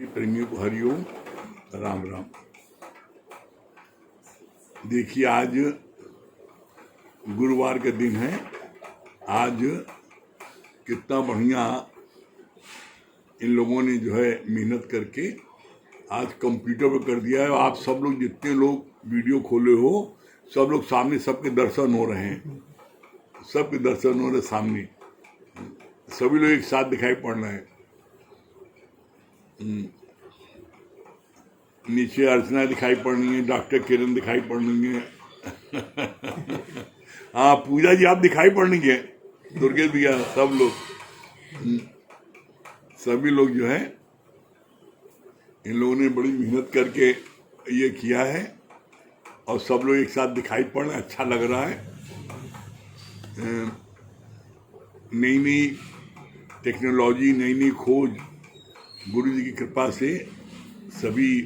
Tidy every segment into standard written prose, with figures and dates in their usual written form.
प्रेमियों को हरिओम राम राम। देखिए, आज गुरुवार का दिन है। आज कितना बढ़िया इन लोगों ने जो है मेहनत करके आज कंप्यूटर पर कर दिया है। आप सब लोग जितने लोग वीडियो खोले हो, सब लोग सामने, सबके दर्शन हो रहे हैं, सबके दर्शन हो रहे सामने, सभी लोग एक साथ दिखाई पड़ रहे हैं। नीचे अर्चना दिखाई पड़ रही है, डॉक्टर किरण दिखाई पड़ रही है। हाँ, पूजा जी आप दिखाई पड़ रही है, दुर्गेश भैया, सब लोग, सभी लोग जो है इन लोगों ने बड़ी मेहनत करके ये किया है और सब लोग एक साथ दिखाई पड़ रहे हैं। अच्छा लग रहा है। नई नई टेक्नोलॉजी, नई नई खोज, गुरु जी की कृपा से सभी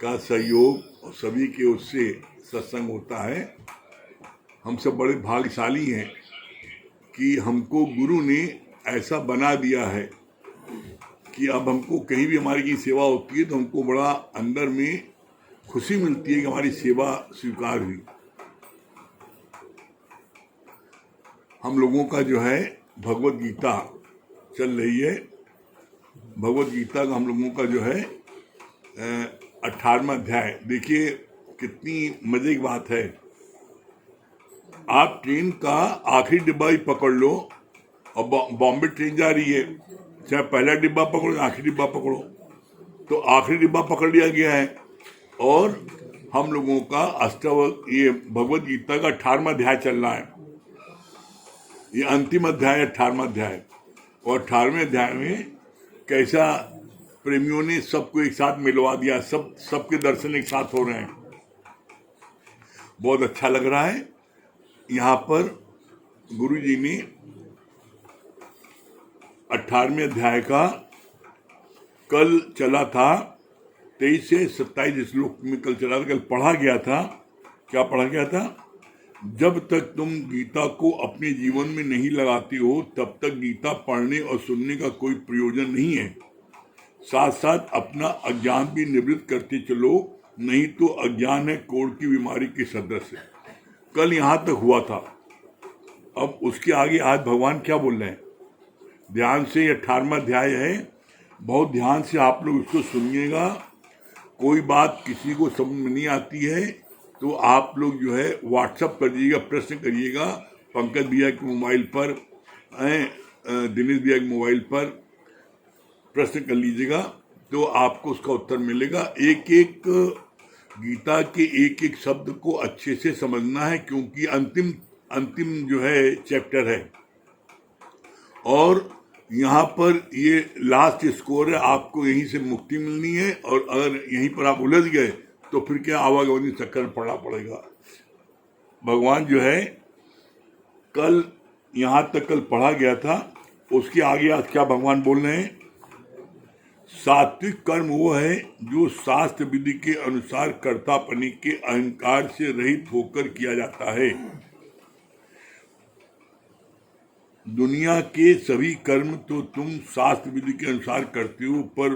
का सहयोग और सभी के उससे सत्संग होता है। हम सब बड़े भाग्यशाली हैं कि हमको गुरु ने ऐसा बना दिया है कि अब हमको कहीं भी हमारी की सेवा होती है तो हमको बड़ा अंदर में खुशी मिलती है कि हमारी सेवा स्वीकार हुई। हम लोगों का जो है भगवत गीता चल रही है। भगवत गीता का हम लोगों का जो है 18वां अध्याय। देखिए कितनी मजे की बात है। आप ट्रेन का आखिरी डिब्बा ही पकड़ लो और बॉम्बे ट्रेन जा रही है, चाहे पहला डिब्बा पकड़ो आखिरी डिब्बा पकड़ो, तो आखिरी डिब्बा पकड़ लिया गया है। और हम लोगों का ये भगवत गीता का 18वां अध्याय चल रहा है। ये अंतिम अध्याय है, 18वां अध्याय। और 18वें अध्याय में कैसा प्रेमियों ने सबको एक साथ मिलवा दिया, सबके दर्शन एक साथ हो रहे हैं। बहुत अच्छा लग रहा है। यहाँ पर गुरु जी ने 18वें अध्याय का कल चला था 23 से 27 श्लोक में कल चला था, कल पढ़ा गया था। क्या पढ़ा गया था? जब तक तुम गीता को अपने जीवन में नहीं लगाते हो तब तक गीता पढ़ने और सुनने का कोई प्रयोजन नहीं है। साथ साथ अपना अज्ञान भी निवृत्त करते चलो, नहीं तो अज्ञान है कोढ़ की बीमारी के सदृश। कल यहाँ तक हुआ था। अब उसके आगे आज भगवान क्या बोल रहे हैं, ध्यान से। 18वां अध्याय है, बहुत ध्यान से आप लोग इसको सुनिएगा। कोई बात किसी को समझ में नहीं आती है तो आप लोग जो है व्हाट्सअप कर दीजिएगा, प्रश्न करिएगा। पंकज भैया के मोबाइल पर, दिनेश भैया के मोबाइल पर प्रश्न कर लीजिएगा तो आपको उसका उत्तर मिलेगा। एक एक गीता के एक एक शब्द को अच्छे से समझना है, क्योंकि अंतिम जो है चैप्टर है और यहाँ पर ये लास्ट स्कोर है। आपको यहीं से मुक्ति मिलनी है और अगर यहीं पर आप उलझ गए तो फिर क्या आवागमनी चक्कर में पड़ना पड़ेगा। भगवान जो है कल यहाँ तक कल पढ़ा गया था, उसके आगे आज क्या भगवान बोल रहे हैं? सात्विक कर्म वो है जो शास्त्र विधि के अनुसार कर्तापनी के अहंकार से रहित होकर किया जाता है। दुनिया के सभी कर्म तो तुम शास्त्र विधि के अनुसार करते हो, पर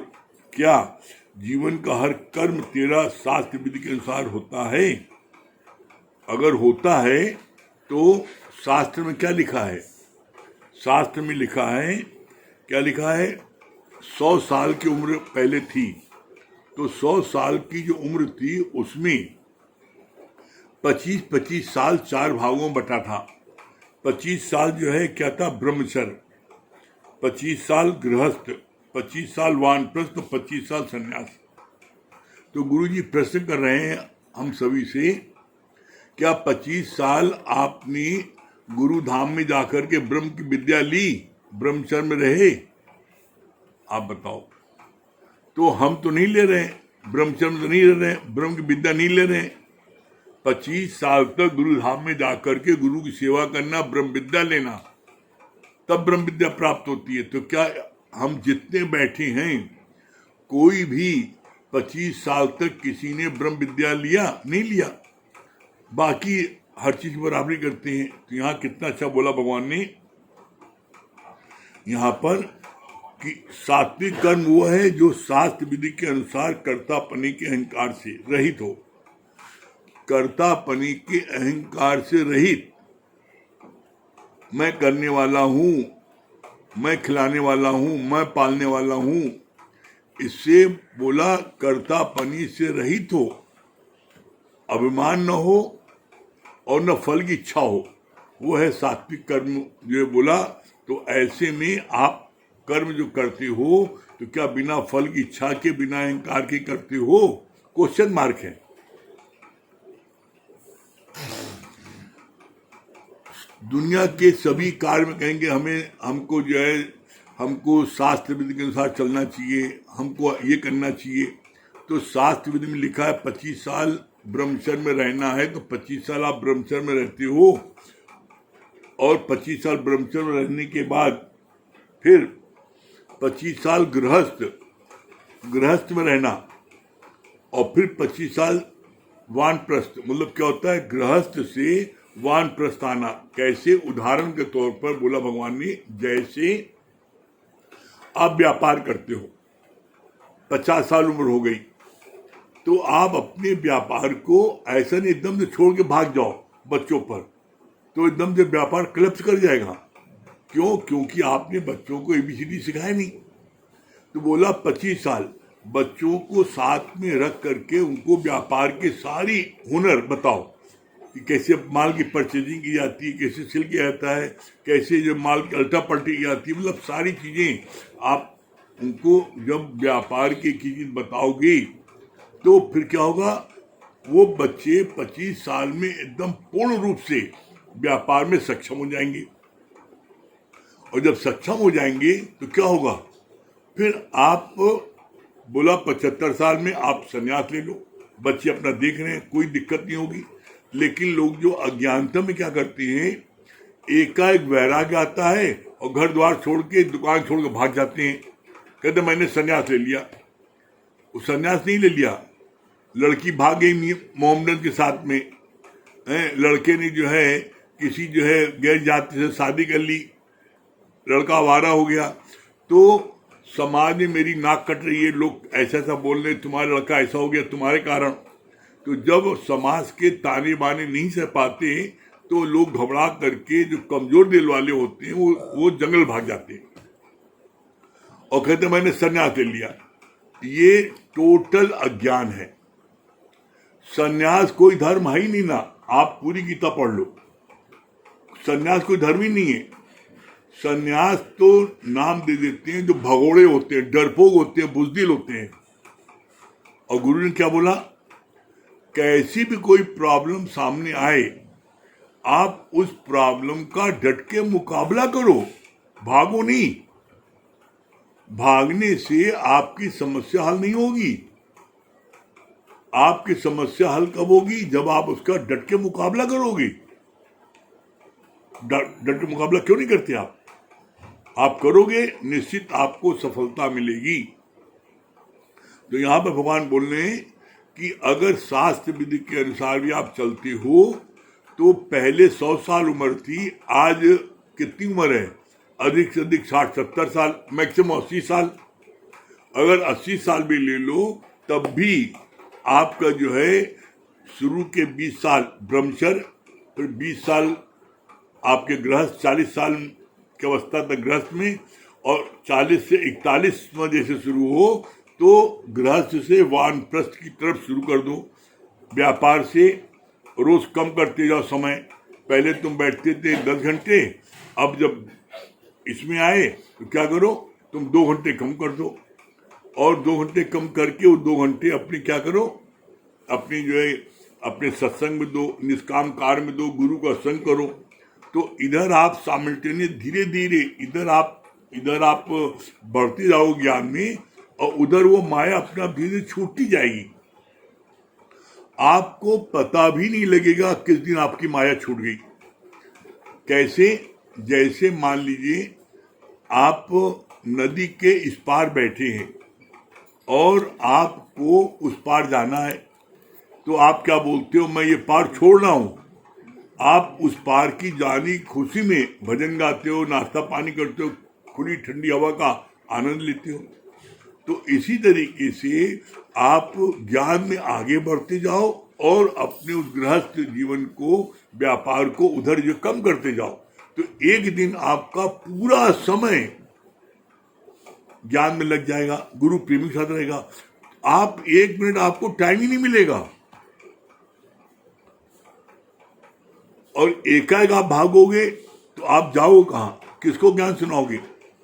क्या जीवन का हर कर्म तेरा शास्त्र विधि के अनुसार होता है? अगर होता है तो शास्त्र में क्या लिखा है? शास्त्र में लिखा है, क्या लिखा है? 100 साल की उम्र पहले थी, तो 100 साल की जो उम्र थी उसमें 25-25 साल 4 भागों में बटा था। 25 साल जो है क्या था? ब्रह्मचर्य, 25 साल गृहस्थ, 25 साल वानप्रस्थ, तो 25 साल संन्यास। तो गुरुजी प्रश्न कर रहे हैं हम सभी से, क्या 25 साल आपने गुरु धाम में जाकर के ब्रह्म की विद्या ली, ब्रह्मचर्य में रहे? आप बताओ। तो हम तो नहीं ले रहे, ब्रह्मचर्य में तो नहीं ले रहे, ब्रह्म की विद्या नहीं ले रहे। 25 साल तक गुरु धाम में जाकर के गुरु की सेवा करना, ब्रह्म विद्या लेना, तब ब्रह्म विद्या प्राप्त होती है। तो क्या हम जितने बैठे हैं कोई भी 25 साल तक किसी ने ब्रह्म विद्या लिया? नहीं लिया। बाकी हर चीज बराबरी करते हैं। तो यहाँ कितना अच्छा बोला भगवान ने। यहाँ पर कि सात्विक कर्म वो है जो शास्त्र विधि के अनुसार कर्तापनी के अहंकार से रहित हो। कर्तापनी के अहंकार से रहित, मैं करने वाला हूं, मैं खिलाने वाला हूं, मैं पालने वाला हूं, इससे बोला कर्तापनी से रहित हो, अभिमान न हो और न फल की इच्छा हो, वो है सात्विक कर्म जो बोला। तो ऐसे में आप कर्म जो करते हो तो क्या बिना फल की इच्छा के, बिना अहंकार के करते हो? क्वेश्चन मार्क है। दुनिया के सभी कार्य में कहेंगे हमको जो है, हमको शास्त्र विधि के अनुसार चलना चाहिए, हमको ये करना चाहिए। तो शास्त्र विधि में लिखा है 25 साल ब्रह्मचर्य में रहना है, तो 25 साल आप ब्रह्मचर्य में रहते हो, और 25 साल ब्रह्मचर्य में रहने के बाद फिर 25 साल गृहस्थ में रहना, और फिर 25 साल वानप्रस्थ। मतलब क्या होता है? गृहस्थ से वानप्रस्थ आना। कैसे? उदाहरण के तौर पर बोला भगवान ने, जैसे आप व्यापार करते हो, 50 साल उम्र हो गई, तो आप अपने व्यापार को ऐसा नहीं एकदम से छोड़ के भाग जाओ बच्चों पर, तो एकदम से व्यापार क्लप्स कर जाएगा। क्यों? क्योंकि आपने बच्चों को ABCD सिखाया नहीं। तो बोला 25 साल बच्चों को साथ में रख करके उनको व्यापार के सारी हुनर बताओ कि कैसे माल की परचेजिंग की जाती है, कैसे सिल किया जाता है, कैसे जो माल की अल्टा पलटी की जाती है, मतलब सारी चीज़ें आप उनको जब व्यापार की चीज़ बताओगे तो फिर क्या होगा? वो बच्चे 25 साल में एकदम पूर्ण रूप से व्यापार में सक्षम हो जाएंगे। और जब सक्षम हो जाएंगे तो क्या होगा? फिर आप बोला 75 साल में आप संन्यास ले लो, बच्चे अपना देख रहे हैं, कोई दिक्कत नहीं होगी। लेकिन लोग जो अज्ञानता में क्या करते हैं, एकाएक वैराग्य आता है और घर द्वार छोड़ के, दुकान छोड़ के भाग जाते हैं, कहते मैंने संन्यास ले लिया। वो संन्यास नहीं ले लिया, लड़की भाग गई मोहम्मद के साथ में, लड़के ने जो है किसी जो है गैर जाति से शादी कर ली, लड़का आवारा हो गया। तो समाज में मेरी नाक कट रही है, लोग ऐसा ऐसा बोल रहे, तुम्हारा लड़का ऐसा हो गया तुम्हारे कारण। तो जब समाज के ताने बाने नहीं सह पाते तो लोग घबरा करके, जो कमजोर दिल वाले होते हैं वो जंगल भाग जाते हैं और कहते मैंने संन्यास ले लिया। ये टोटल अज्ञान है। संन्यास कोई धर्म है ही नहीं ना, आप पूरी गीता पढ़ लो, संन्यास कोई धर्म ही नहीं है। संन्यास तो नाम दे देते हैं जो भगोड़े होते हैं, डरपोक होते हैं, बुजदिल होते हैं। और गुरु ने क्या बोला? कैसी भी कोई प्रॉब्लम सामने आए, आप उस प्रॉब्लम का डट के मुकाबला करो, भागो नहीं। भागने से आपकी समस्या हल नहीं होगी। आपकी समस्या हल कब होगी? जब आप उसका डट के मुकाबला करोगे। डट के मुकाबला क्यों नहीं करते आप करोगे, निश्चित आपको सफलता मिलेगी। तो यहां पर भगवान बोल रहे हैं कि अगर शास्त्र विधि के अनुसार भी आप चलते हो तो पहले 100 साल उम्र थी, आज कितनी उम्र है? अधिक से अधिक 60-70 साल, मैक्सिमम 80 साल। अगर 80 साल भी ले लो तब भी आपका जो है शुरू के 20 साल ब्रह्मचर्य, फिर 20 साल आपके गृहस्थ, 40 साल की अवस्था तक गृहस्थ में, और 40 से 41 जैसे शुरू हो तो गृहस्थ से वानप्रस्थ की तरफ शुरू कर दो। व्यापार से रोज कम करते जाओ समय। पहले तुम बैठते थे 10 घंटे, अब जब इसमें आए तो क्या करो, तुम 2 घंटे कम कर दो, और 2 घंटे कम करके वो 2 घंटे अपने क्या करो, अपनी जो है अपने सत्संग में दो, निष्काम कार्य में दो, गुरु का संग करो। तो इधर आप साइमल्टेनियस धीरे धीरे इधर आप बढ़ते जाओ ज्ञान में, और उधर वो माया अपना धीरे छूटती जाएगी। आपको पता भी नहीं लगेगा किस दिन आपकी माया छूट गई। कैसे? जैसे मान लीजिए आप नदी के इस पार बैठे हैं और आपको उस पार जाना है, तो आप क्या बोलते हो, मैं ये पार छोड़ रहा हूं। आप उस पार की जानी खुशी में भजन गाते हो, नाश्ता पानी करते हो, खुली ठंडी हवा का आनंद लेते हो। तो इसी तरीके से आप ज्ञान में आगे बढ़ते जाओ और अपने उस गृहस्थ जीवन को, व्यापार को उधर जो कम करते जाओ, तो एक दिन आपका पूरा समय ज्ञान में लग जाएगा, गुरु प्रेमी के साथ रहेगा। आप 1 मिनट आपको टाइम ही नहीं मिलेगा और एकाएक आप भागोगे तो आप जाओ कहाँ, किसको ज्ञान सुनाओगे?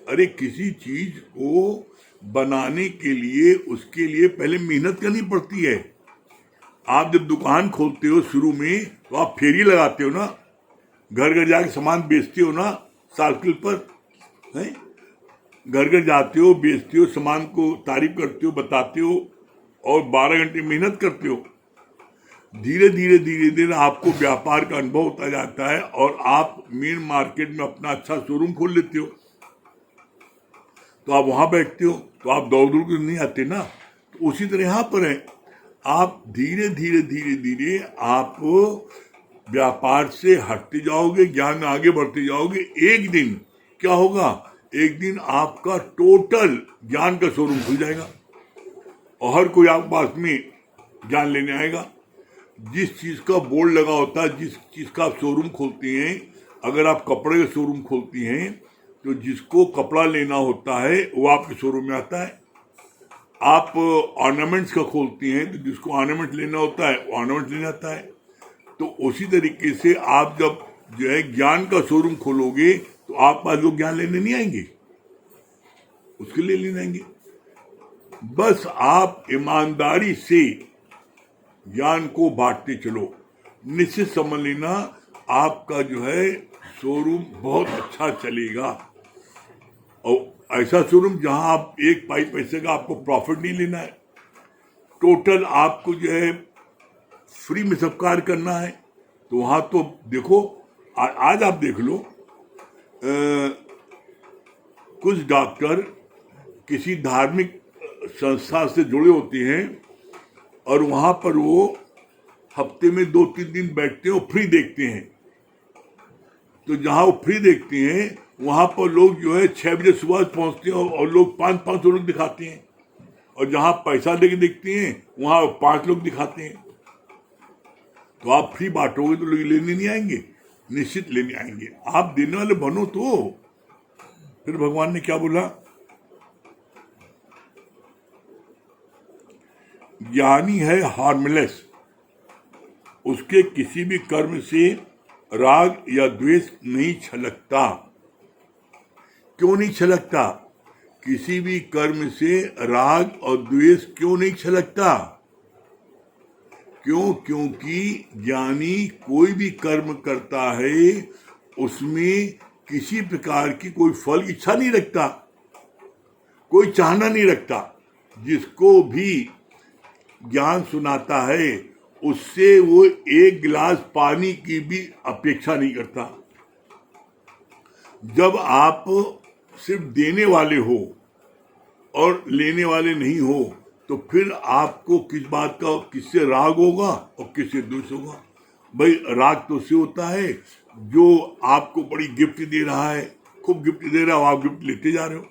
अरे किसी चीज को बनाने के लिए उसके लिए पहले मेहनत करनी पड़ती है। आप जब दुकान खोलते हो शुरू में तो आप फेरी लगाते हो ना, घर घर जाके सामान बेचते हो ना, साइकिल पर है, घर घर जाते हो, बेचते हो, सामान को तारीफ करते हो, बताते हो और 12 घंटे मेहनत करते हो। धीरे धीरे धीरे धीरे आपको व्यापार का अनुभव होता जाता है और आप मेन मार्केट में अपना अच्छा शोरूम खोल लेते हो। तो आप वहां बैठते हो तो आप दौड़ दौड़ कर नहीं आते ना। तो उसी तरह यहाँ पर है, आप धीरे धीरे धीरे धीरे आप व्यापार से हटते जाओगे, ज्ञान में आगे बढ़ते जाओगे। एक दिन क्या होगा, एक दिन आपका टोटल ज्ञान का शोरूम खुल जाएगा और हर कोई आपके पास में ज्ञान लेने आएगा। जिस चीज का बोर्ड लगा होता है, जिस चीज का आप शोरूम खोलते हैं, अगर आप कपड़े का शोरूम खोलती हैं तो जिसको कपड़ा लेना होता है वो आपके शोरूम में आता है। आप ऑर्नामेंट्स का खोलती हैं तो जिसको ऑर्नामेंट लेना होता है वो ऑर्नामेंट लेना आता है। तो उसी तरीके से आप जब जो है ज्ञान का शोरूम खोलोगे तो आप पास लोग ज्ञान लेने नहीं आएंगे, उसके लिए लेने आएंगे। बस आप ईमानदारी से ज्ञान को बांटते चलो, निश्चित समझ लेना आपका जो है शोरूम बहुत अच्छा चलेगा। और ऐसा शोरूम जहां आप एक पाई पैसे का आपको प्रॉफिट नहीं लेना है, टोटल आपको जो है फ्री में सब कार्य करना है। तो वहां तो देखो, आज आप देख लो, कुछ डॉक्टर किसी धार्मिक संस्था से जुड़े होते हैं और वहां पर वो हफ्ते में 2-3 दिन बैठते हैं और फ्री देखते हैं। तो जहां वो फ्री देखते हैं वहां पर लोग जो है 6 बजे सुबह पहुंचते हैं और लोग 500 लोग दिखाते हैं, और जहां पैसा देके देखते हैं वहां 5 लोग दिखाते हैं। तो आप फ्री बांटोगे तो लोग लेने नहीं आएंगे, निश्चित लेने आएंगे। आप देने वाले बनो तो। फिर भगवान ने क्या बोला, ज्ञानी है हार्मलेस, उसके किसी भी कर्म से राग या द्वेष नहीं छलकता। क्यों नहीं छलकता? किसी भी कर्म से राग और द्वेष क्यों नहीं छलकता? क्यों? क्योंकि ज्ञानी कोई भी कर्म करता है उसमें किसी प्रकार की कोई फल इच्छा नहीं रखता, कोई चाहना नहीं रखता। जिसको भी ज्ञान सुनाता है उससे वो एक गिलास पानी की भी अपेक्षा नहीं करता। जब आप सिर्फ देने वाले हो और लेने वाले नहीं हो तो फिर आपको किस बात का, किससे राग होगा और किससे द्वेष होगा? भाई राग तो उससे होता है जो आपको बड़ी गिफ्ट दे रहा है, खूब गिफ्ट दे रहा हो, आप गिफ्ट लेते जा रहे हो,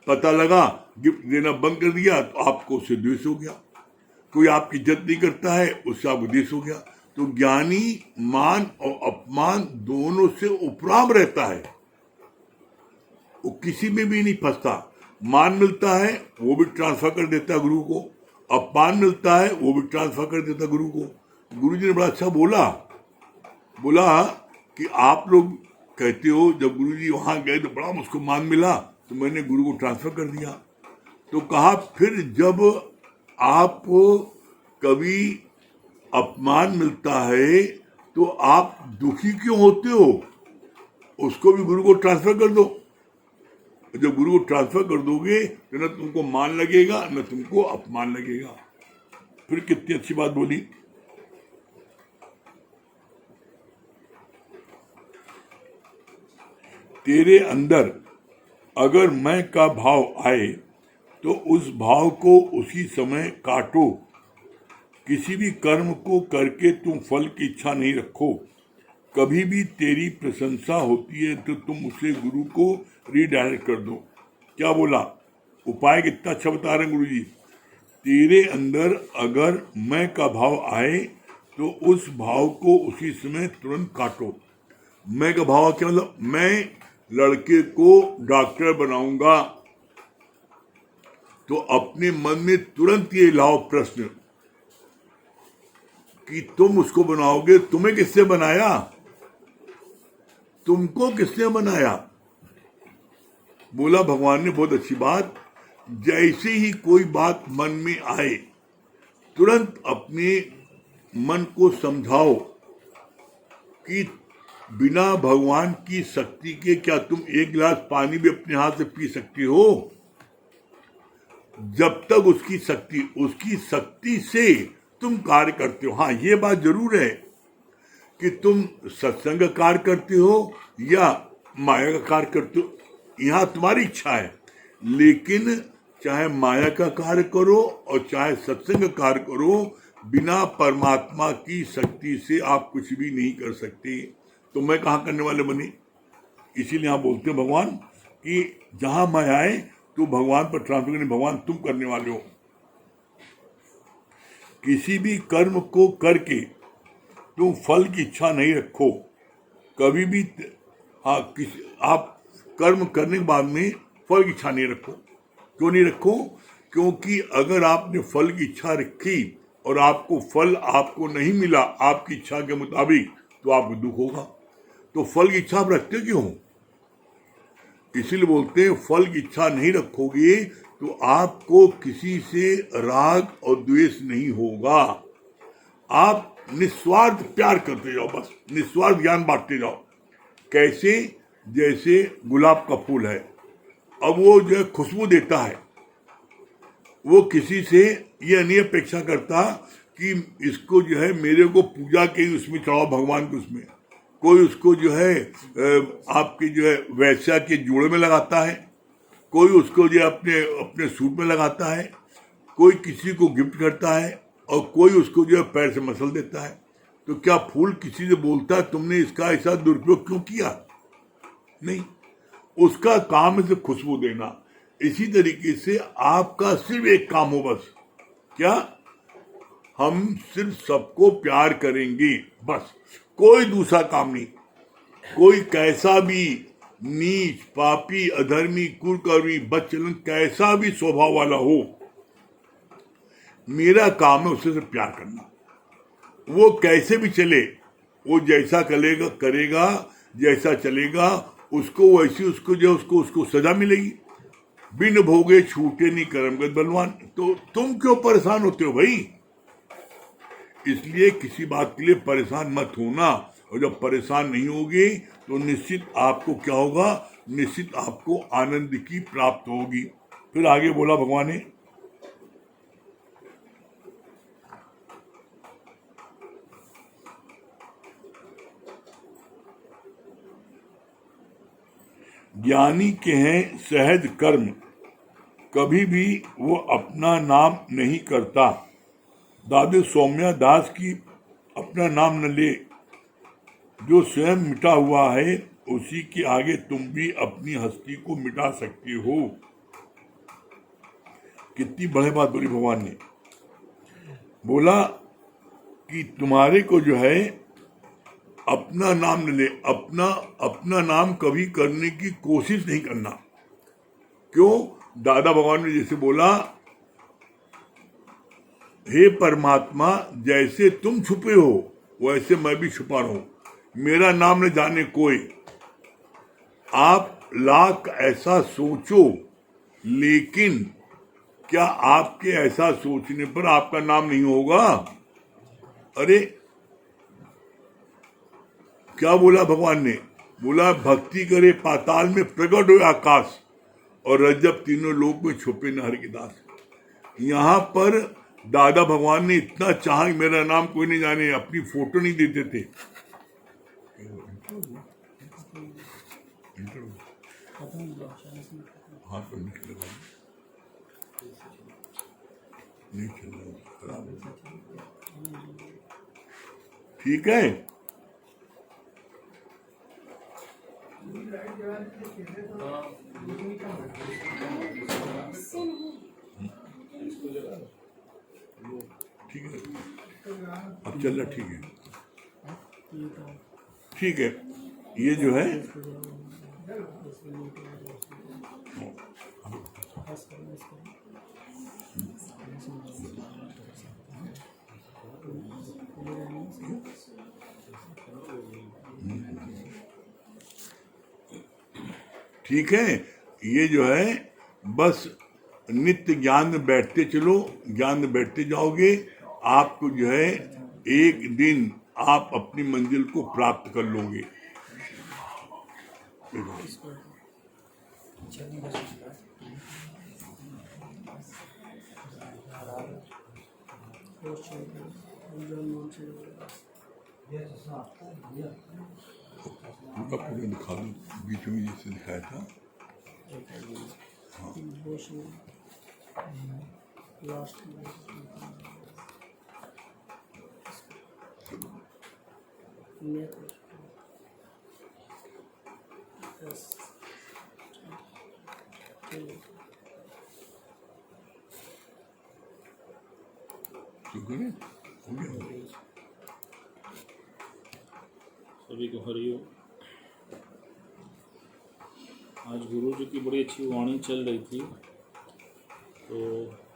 पता लगा गिफ्ट देना बंद कर दिया तो आपको उससे द्वेष हो गया। कोई आपकी इज्जत नहीं करता है, उससे आपको द्वेष हो गया। तो ज्ञानी मान और अपमान दोनों से उपराम रहता है, वो किसी में भी नहीं फंसता। मान मिलता है वो भी ट्रांसफर कर देता है गुरु को, अपमान मिलता है वो भी ट्रांसफर कर देता है गुरु को। गुरु जी ने बड़ा अच्छा बोला कि आप लोग कहते हो जब गुरु जी वहां गए तो बड़ा मुझको मान मिला तो मैंने गुरु को ट्रांसफर कर दिया। तो कहा फिर जब आप कभी अपमान मिलता है तो आप दुखी क्यों होते हो? उसको भी गुरु को ट्रांसफर कर दो। जब गुरु को ट्रांसफर कर दोगे तो न तुमको मान लगेगा न तुमको अपमान लगेगा। फिर कितनी अच्छी बात बोली। तेरे अंदर अगर मैं का भाव आए तो उस भाव को उसी समय काटो। किसी भी कर्म को करके तुम फल की इच्छा नहीं रखो। कभी भी तेरी प्रशंसा होती है तो तुम उसे गुरु को रीडायरेक्ट कर दो। क्या बोला? उपाय कितना अच्छा बता रहे हैं गुरु जी। तेरे अंदर अगर मैं का भाव आए तो उस भाव को उसी समय तुरंत काटो। मैं का भाव क्या मतलब? मैं लड़के को डॉक्टर बनाऊंगा, तो अपने मन में तुरंत ये लाओ प्रश्न कि तुम उसको बनाओगे, तुम्हें किसने बनाया? तुमको किसने बनाया? बोला भगवान ने बहुत अच्छी बात, जैसे ही कोई बात मन में आए तुरंत अपने मन को समझाओ कि बिना भगवान की शक्ति के क्या तुम एक गिलास पानी भी अपने हाथ से पी सकती हो? जब तक उसकी शक्ति से तुम कार्य करते हो। हाँ, ये बात जरूर है कि तुम सत्संग कार्य करते हो या माया का कार्य करते हो, यहाँ तुम्हारी इच्छा है, लेकिन चाहे माया का कार्य करो और चाहे सत्संग कार्य करो, बिना परमात्मा की शक्ति से आप कुछ भी नहीं कर सकते। तो मैं कहाँ करने वाले बने? इसीलिए यहाँ बोलते हैं भगवान कि जहां मैं आए तो भगवान पर ट्रांसफर करने, भगवान तुम करने वाले हो। किसी भी कर्म को करके तुम फल की इच्छा नहीं रखो कभी भी। हाँ, आप कर्म करने के बाद में फल की इच्छा नहीं रखो। क्यों नहीं रखो? क्योंकि अगर आपने फल की इच्छा रखी और आपको फल आपको नहीं मिला आपकी इच्छा के मुताबिक, तो आपको दुख होगा। तो फल की इच्छा आप रखते क्यों? इसीलिए बोलते हैं फल की इच्छा नहीं रखोगे तो आपको किसी से राग और द्वेष नहीं होगा। आप निस्वार्थ प्यार करते जाओ, बस निस्वार्थ ज्ञान बांटते जाओ। कैसे? जैसे गुलाब का फूल है, अब वो जो है खुशबू देता है, वो किसी से ये नहीं अपेक्षा करता कि इसको जो है मेरे को पूजा के उसमें चढ़ाओ, भगवान के उसमें। कोई उसको जो है आपके जो है वैश्या के जोड़े में लगाता है, कोई उसको जो अपने अपने सूट में लगाता है, कोई किसी को गिफ्ट करता है और कोई उसको जो है पैर से मसल देता है। तो क्या फूल किसी से बोलता है तुमने इसका ऐसा दुरुपयोग क्यों किया? नहीं, उसका काम है सिर्फ खुशबू देना। इसी तरीके से आपका सिर्फ एक काम हो, बस क्या? हम सिर्फ सबको प्यार करेंगे, बस, कोई दूसरा काम नहीं। कोई कैसा भी नीच, पापी, अधर्मी, कुकर्मी, बदचलन, कैसा भी स्वभाव वाला हो, मेरा काम है उससे सिर्फ प्यार करना। वो कैसे भी चले, वो जैसा करेगा जैसा चलेगा, उसको वैसी उसको जो उसको सजा मिलेगी। बिन भोगे छूटे नहीं कर्मगत बलवान। तो तुम क्यों परेशान होते हो भाई? इसलिए किसी बात के लिए परेशान मत होना, और जब परेशान नहीं होगी तो निश्चित आपको क्या होगा? निश्चित आपको आनंद की प्राप्त होगी। फिर आगे बोला भगवान ने, ज्ञानी के हैं सहज कर्म, कभी भी वो अपना नाम नहीं करता। दादी सौम्या दास की अपना नाम न ले, जो स्वयं मिटा हुआ है उसी के आगे तुम भी अपनी हस्ती को मिटा सकते हो। कितनी बड़ी बात बोली भगवान ने। बोला कि तुम्हारे को जो है अपना नाम न ले, अपना नाम कभी करने की कोशिश नहीं करना। क्यों? दादा भगवान ने जैसे बोला, हे परमात्मा, जैसे तुम छुपे हो वैसे मैं भी छुपा रहा हूं, मेरा नाम न जाने कोई। आप लाख ऐसा सोचो, लेकिन क्या आपके ऐसा सोचने पर आपका नाम नहीं होगा? अरे क्या बोला भगवान ने? बोला भक्ति करे पाताल में, प्रकट हो आकाश, और रज्जब तीनों लोक में छुपे न हर की दास। यहाँ पर दादा भगवान ने इतना चाहा कि मेरा नाम कोई नहीं जाने, अपनी फोटो नहीं देते थे। हाँ तो नहीं चल रहा, ठीक है। ठीक है, अब चल रहा, ठीक है, ठीक है। ये जो है ठीक है, ये जो है बस नित्य ज्ञान में बैठते चलो, ज्ञान में बैठते जाओगे, आपको जो है एक दिन आप अपनी मंजिल को प्राप्त कर लोगे। पूरा पूरा दिखा दो, बीच में जैसे दिखाया था। हाँ, शुक्र है, हो गया। सभी को हरिओम। आज गुरु जी की बड़ी अच्छी वाणी चल रही थी, तो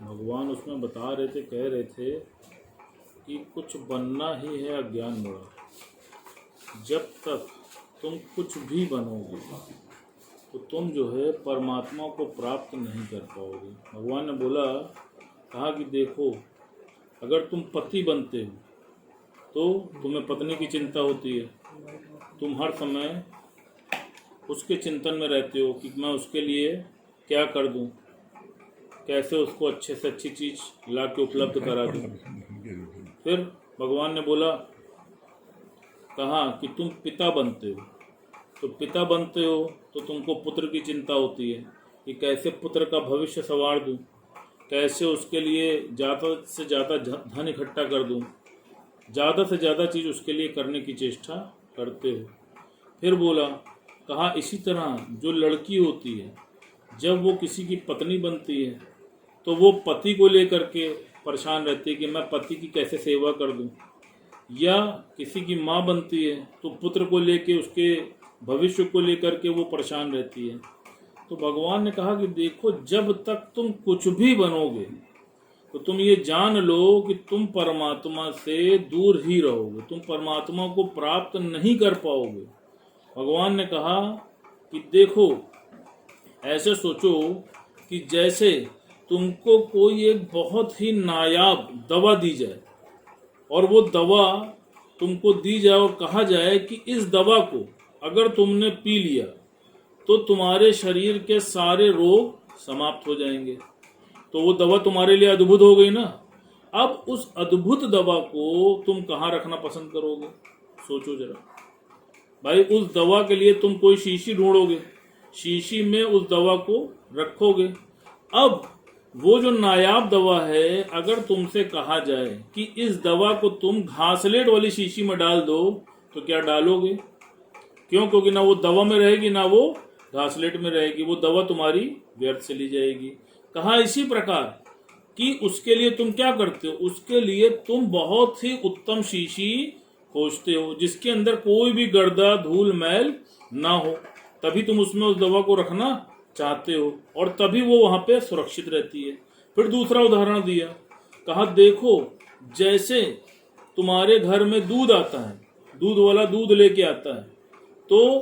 भगवान उसमें बता रहे थे, कह रहे थे कि कुछ बनना ही है अज्ञान बड़ा। जब तक तुम कुछ भी बनोगे तो तुम जो है परमात्मा को प्राप्त नहीं कर पाओगे। भगवान ने बोला, कहा कि देखो, अगर तुम पति बनते हो तो तुम्हें पत्नी की चिंता होती है, तुम हर समय उसके चिंतन में रहते हो कि मैं उसके लिए क्या कर दूं, कैसे उसको अच्छे से अच्छी चीज़ ला के उपलब्ध करा दूं। फिर भगवान ने बोला, कहा कि तुम पिता बनते हो, तो पिता बनते हो तो तुमको पुत्र की चिंता होती है कि कैसे पुत्र का भविष्य संवार दूं, कैसे उसके लिए ज़्यादा से ज़्यादा धन इकट्ठा कर दूं, ज़्यादा से ज़्यादा चीज़ उसके लिए करने की चेष्टा करते हो। फिर बोला, कहा इसी तरह जो लड़की होती है जब वो किसी की पत्नी बनती है तो वो पति को लेकर के परेशान रहती है कि मैं पति की कैसे सेवा कर दूं, या किसी की माँ बनती है तो पुत्र को लेके उसके भविष्य को लेकर के वो परेशान रहती है। तो भगवान ने कहा कि देखो, जब तक तुम कुछ भी बनोगे तो तुम ये जान लो कि तुम परमात्मा से दूर ही रहोगे, तुम परमात्मा को प्राप्त नहीं कर पाओगे। भगवान ने कहा कि देखो, ऐसे सोचो कि जैसे तुमको कोई एक बहुत ही नायाब दवा दी जाए और वो दवा तुमको दी जाए और कहा जाए कि इस दवा को अगर तुमने पी लिया तो तुम्हारे शरीर के सारे रोग समाप्त हो जाएंगे, तो वो दवा तुम्हारे लिए अद्भुत हो गई ना। अब उस अद्भुत दवा को तुम कहाँ रखना पसंद करोगे? सोचो जरा भाई। उस दवा के लिए तुम कोई शीशी ढूंढोगे, शीशी में उस दवा को रखोगे। अब वो जो नायाब दवा है, अगर तुमसे कहा जाए कि इस दवा को तुम घासलेट वाली शीशी में डाल दो, तो क्या डालोगे? क्यों? क्योंकि ना वो दवा में रहेगी ना वो घासलेट में रहेगी, वो दवा तुम्हारी व्यर्थ चली जाएगी। कहा इसी प्रकार कि उसके लिए तुम क्या करते हो? उसके लिए तुम बहुत ही उत्तम शीशी खोजते हो जिसके अंदर कोई भी गर्दा धूल मैल ना हो, तभी तुम उसमें उस दवा को रखना चाहते हो और तभी वो वहां पे सुरक्षित रहती है। फिर दूसरा उदाहरण दिया, कहा देखो, जैसे तुम्हारे घर में दूध आता है, दूध वाला दूध लेके आता है, तो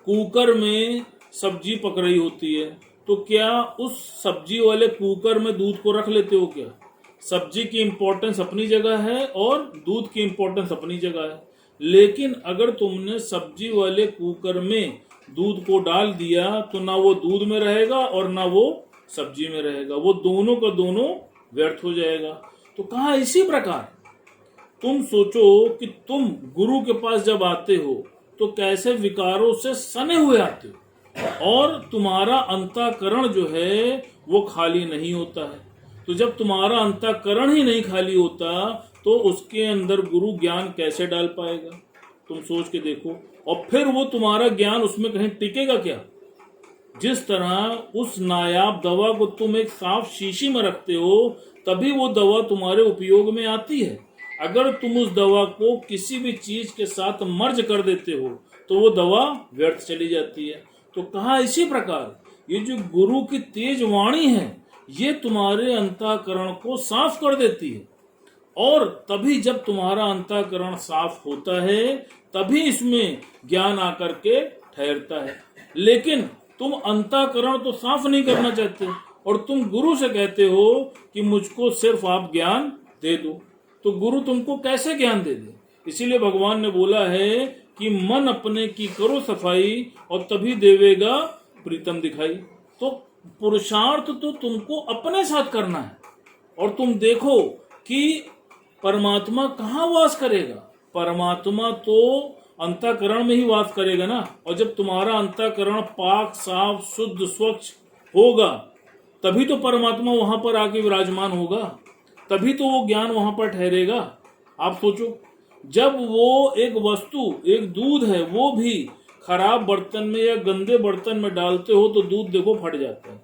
कुकर में सब्जी पक रही होती है, तो क्या उस सब्जी वाले कुकर में दूध को रख लेते हो? क्या सब्जी की इंपॉर्टेंस अपनी जगह है और दूध की इंपॉर्टेंस अपनी जगह है, लेकिन अगर तुमने सब्जी वाले कुकर में दूध को डाल दिया तो ना वो दूध में रहेगा और ना वो सब्जी में रहेगा, वो दोनों का दोनों व्यर्थ हो जाएगा। तो कहा इसी प्रकार तुम सोचो कि तुम गुरु के पास जब आते हो तो कैसे विकारों से सने हुए आते हो और तुम्हारा अंतःकरण जो है वो खाली नहीं होता है। तो जब तुम्हारा अंतःकरण ही नहीं खाली होता तो उसके अंदर गुरु ज्ञान कैसे डाल पाएगा? तुम सोच के देखो। और फिर वो तुम्हारा ज्ञान उसमें कहीं टिकेगा क्या? जिस तरह उस नायाब दवा को तुम एक साफ शीशी में रखते हो तभी वो दवा तुम्हारे उपयोग में आती है। अगर तुम उस दवा को किसी भी चीज के साथ मर्ज कर देते हो तो वो दवा व्यर्थ चली जाती है। तो कहा इसी प्रकार ये जो गुरु की तेज वाणी है ये तुम्हारे अंतःकरण को साफ कर देती है, और तभी जब तुम्हारा अंतःकरण साफ होता है तभी इसमें ज्ञान आकर के ठहरता है। लेकिन तुम अंतःकरण तो साफ नहीं करना चाहते और तुम गुरु से कहते हो कि मुझको सिर्फ आप ज्ञान दे दो, तो गुरु तुमको कैसे ज्ञान दे दे? इसीलिए भगवान ने बोला है कि मन अपने की करो सफाई और तभी देवेगा प्रीतम दिखाई। तो पुरुषार्थ तो तुमको अपने साथ करना है, और तुम देखो कि परमात्मा कहाँ वास करेगा। परमात्मा तो अंतःकरण में ही वास करेगा ना, और जब तुम्हारा अंतःकरण पाक साफ शुद्ध स्वच्छ होगा तभी तो परमात्मा वहां पर आके विराजमान होगा, तभी तो वो ज्ञान वहां पर ठहरेगा। आप सोचो, जब वो एक वस्तु, एक दूध है, वो भी खराब बर्तन में या गंदे बर्तन में डालते हो तो दूध देखो फट जाता है।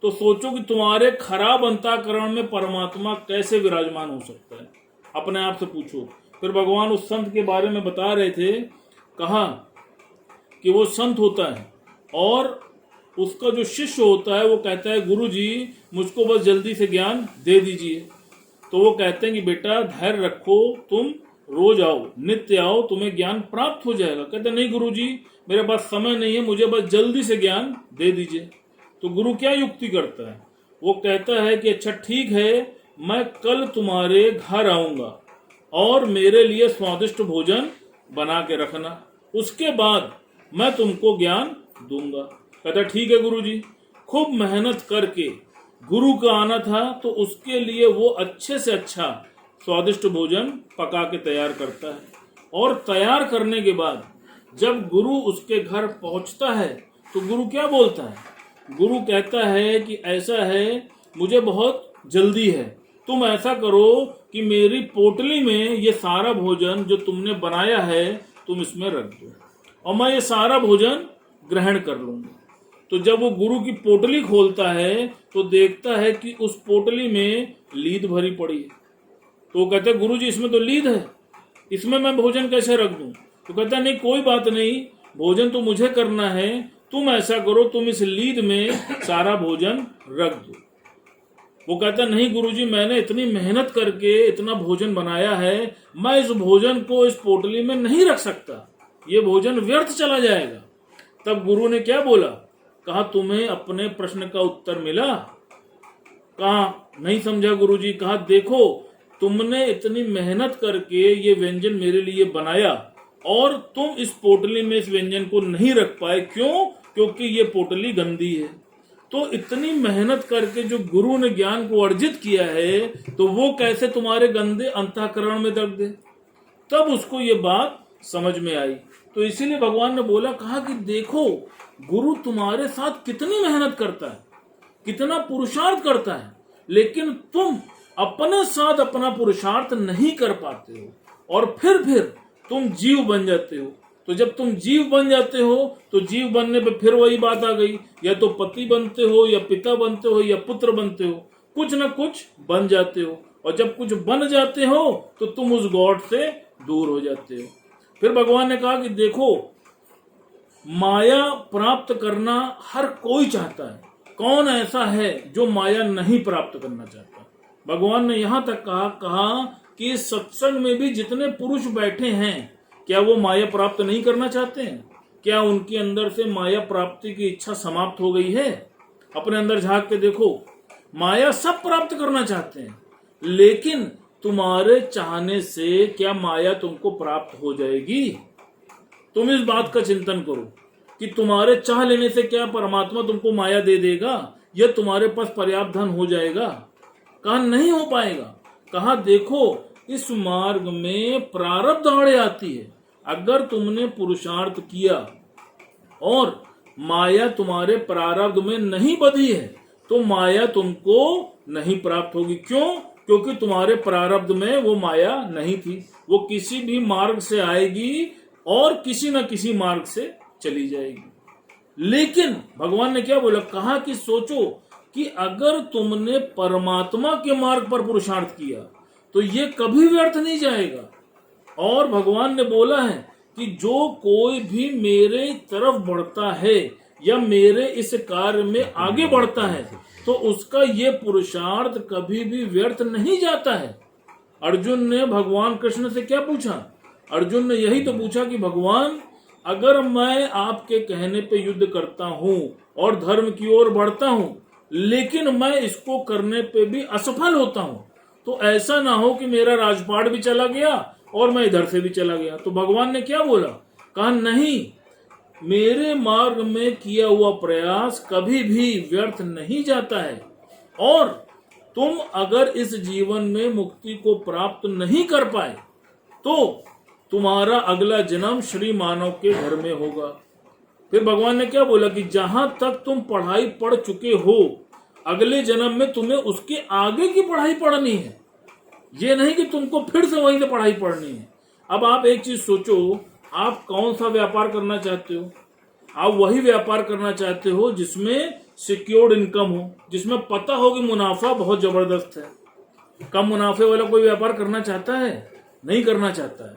तो सोचो कि तुम्हारे खराब अंतःकरण में परमात्मा कैसे विराजमान हो सकता है, अपने आप से पूछो। फिर भगवान उस संत के बारे में बता रहे थे, कहा कि वो संत होता है और उसका जो शिष्य होता है वो कहता है गुरु जी मुझको बस जल्दी से ज्ञान दे दीजिए। तो वो कहते हैं कि बेटा धैर्य रखो, तुम रोज आओ, नित्य आओ, तुम्हें ज्ञान प्राप्त हो जाएगा। कहते नहीं गुरु जी मेरे पास समय नहीं है, मुझे बस जल्दी से ज्ञान दे दीजिए। तो गुरु क्या युक्ति करता है, वो कहता है कि अच्छा ठीक है, मैं कल तुम्हारे घर आऊंगा और मेरे लिए स्वादिष्ट भोजन बना के रखना, उसके बाद मैं तुमको ज्ञान दूंगा। कहता ठीक है गुरु जी। खूब मेहनत करके गुरु का आना था तो उसके लिए वो अच्छे से अच्छा स्वादिष्ट भोजन पका के तैयार करता है, और तैयार करने के बाद जब गुरु उसके घर पहुंचता है तो गुरु क्या बोलता है, गुरु कहता है कि ऐसा है मुझे बहुत जल्दी है, तुम ऐसा करो कि मेरी पोटली में ये सारा भोजन जो तुमने बनाया है तुम इसमें रख दो और मैं ये सारा भोजन ग्रहण कर लूंगा। तो जब वो गुरु की पोटली खोलता है तो देखता है कि उस पोटली में लीद भरी पड़ी है। तो वो कहता है गुरु जी इसमें तो लीद है, इसमें मैं भोजन कैसे रख दूं? तो कहता है नहीं कोई बात नहीं, भोजन तो मुझे करना है, तुम ऐसा करो तुम इस लीद में सारा भोजन रख दो। वो कहता नहीं गुरुजी मैंने इतनी मेहनत करके इतना भोजन बनाया है, मैं इस भोजन को इस पोटली में नहीं रख सकता, ये भोजन व्यर्थ चला जाएगा। तब गुरु ने क्या बोला, कहा तुम्हें अपने प्रश्न का उत्तर मिला? कहा नहीं समझा गुरुजी। कहा देखो तुमने इतनी मेहनत करके ये व्यंजन मेरे लिए बनाया और तुम इस पोटली में इस व्यंजन को नहीं रख पाए, क्यों? क्योंकि ये पोटली गंदी है। तो इतनी मेहनत करके जो गुरु ने ज्ञान को अर्जित किया है तो वो कैसे तुम्हारे गंदे अंतःकरण में दब दे? तब उसको ये बात समझ में आई। तो इसीलिए भगवान ने बोला, कहा कि देखो गुरु तुम्हारे साथ कितनी मेहनत करता है, कितना पुरुषार्थ करता है, लेकिन तुम अपने साथ अपना पुरुषार्थ नहीं कर पाते हो और फिर तुम जीव बन जाते हो। तो जब तुम जीव बन जाते हो तो जीव बनने पे फिर वही बात आ गई, या तो पति बनते हो या पिता बनते हो या पुत्र बनते हो, कुछ ना कुछ बन जाते हो, और जब कुछ बन जाते हो तो तुम उस गॉड से दूर हो जाते हो। फिर भगवान ने कहा कि देखो माया प्राप्त करना हर कोई चाहता है, कौन ऐसा है जो माया नहीं प्राप्त करना चाहता? भगवान ने यहां तक कहा कि सत्संग में भी जितने पुरुष बैठे हैं क्या वो माया प्राप्त नहीं करना चाहते हैं? क्या उनके अंदर से माया प्राप्ति की इच्छा समाप्त हो गई है? अपने अंदर झांक के देखो, माया सब प्राप्त करना चाहते हैं, लेकिन तुम्हारे चाहने से क्या माया तुमको प्राप्त हो जाएगी? तुम इस बात का चिंतन करो कि तुम्हारे चाह लेने से क्या परमात्मा तुमको माया दे देगा या तुम्हारे पास पर्याप्त धन हो जाएगा? कहा नहीं हो पाएगा। कहा देखो इस मार्ग में प्रारब्ध आड़े आती है, अगर तुमने पुरुषार्थ किया और माया तुम्हारे प्रारब्ध में नहीं बधी है तो माया तुमको नहीं प्राप्त होगी। क्यों? क्योंकि तुम्हारे प्रारब्ध में वो माया नहीं थी, वो किसी भी मार्ग से आएगी और किसी न किसी मार्ग से चली जाएगी। लेकिन भगवान ने क्या बोला, कहा कि सोचो कि अगर तुमने परमात्मा के मार्ग पर पुरुषार्थ किया तो ये कभी व्यर्थ नहीं जाएगा। और भगवान ने बोला है कि जो कोई भी मेरे तरफ बढ़ता है या मेरे इस कार्य में आगे बढ़ता है तो उसका ये पुरुषार्थ कभी भी व्यर्थ नहीं जाता है। अर्जुन ने भगवान कृष्ण से क्या पूछा? अर्जुन ने यही तो पूछा कि भगवान, अगर मैं आपके कहने पे युद्ध करता हूं और धर्म की ओर बढ़ता हूं, लेकिन मैं इसको करने पे भी असफल होता हूं, तो ऐसा ना हो कि मेरा राजपाट भी चला गया और मैं इधर से भी चला गया। तो भगवान ने क्या बोला? कहा नहीं, मेरे मार्ग में किया हुआ प्रयास कभी भी व्यर्थ नहीं जाता है, और तुम अगर इस जीवन में मुक्ति को प्राप्त नहीं कर पाए तो तुम्हारा अगला जन्म श्री मानव के घर में होगा। फिर भगवान ने क्या बोला कि जहां तक तुम पढ़ाई पढ़ चुके हो, अगले जन्म में तुम्हें उसके आगे की पढ़ाई पढ़नी है, ये नहीं कि तुमको फिर से वहीं से पढ़ाई पढ़नी है। अब आप एक चीज सोचो, आप कौन सा व्यापार करना चाहते हो? आप वही व्यापार करना चाहते हो जिसमें सिक्योर्ड इनकम हो, जिसमें पता हो कि मुनाफा बहुत जबरदस्त है। कम मुनाफे वाला कोई व्यापार करना चाहता है? नहीं करना चाहता है।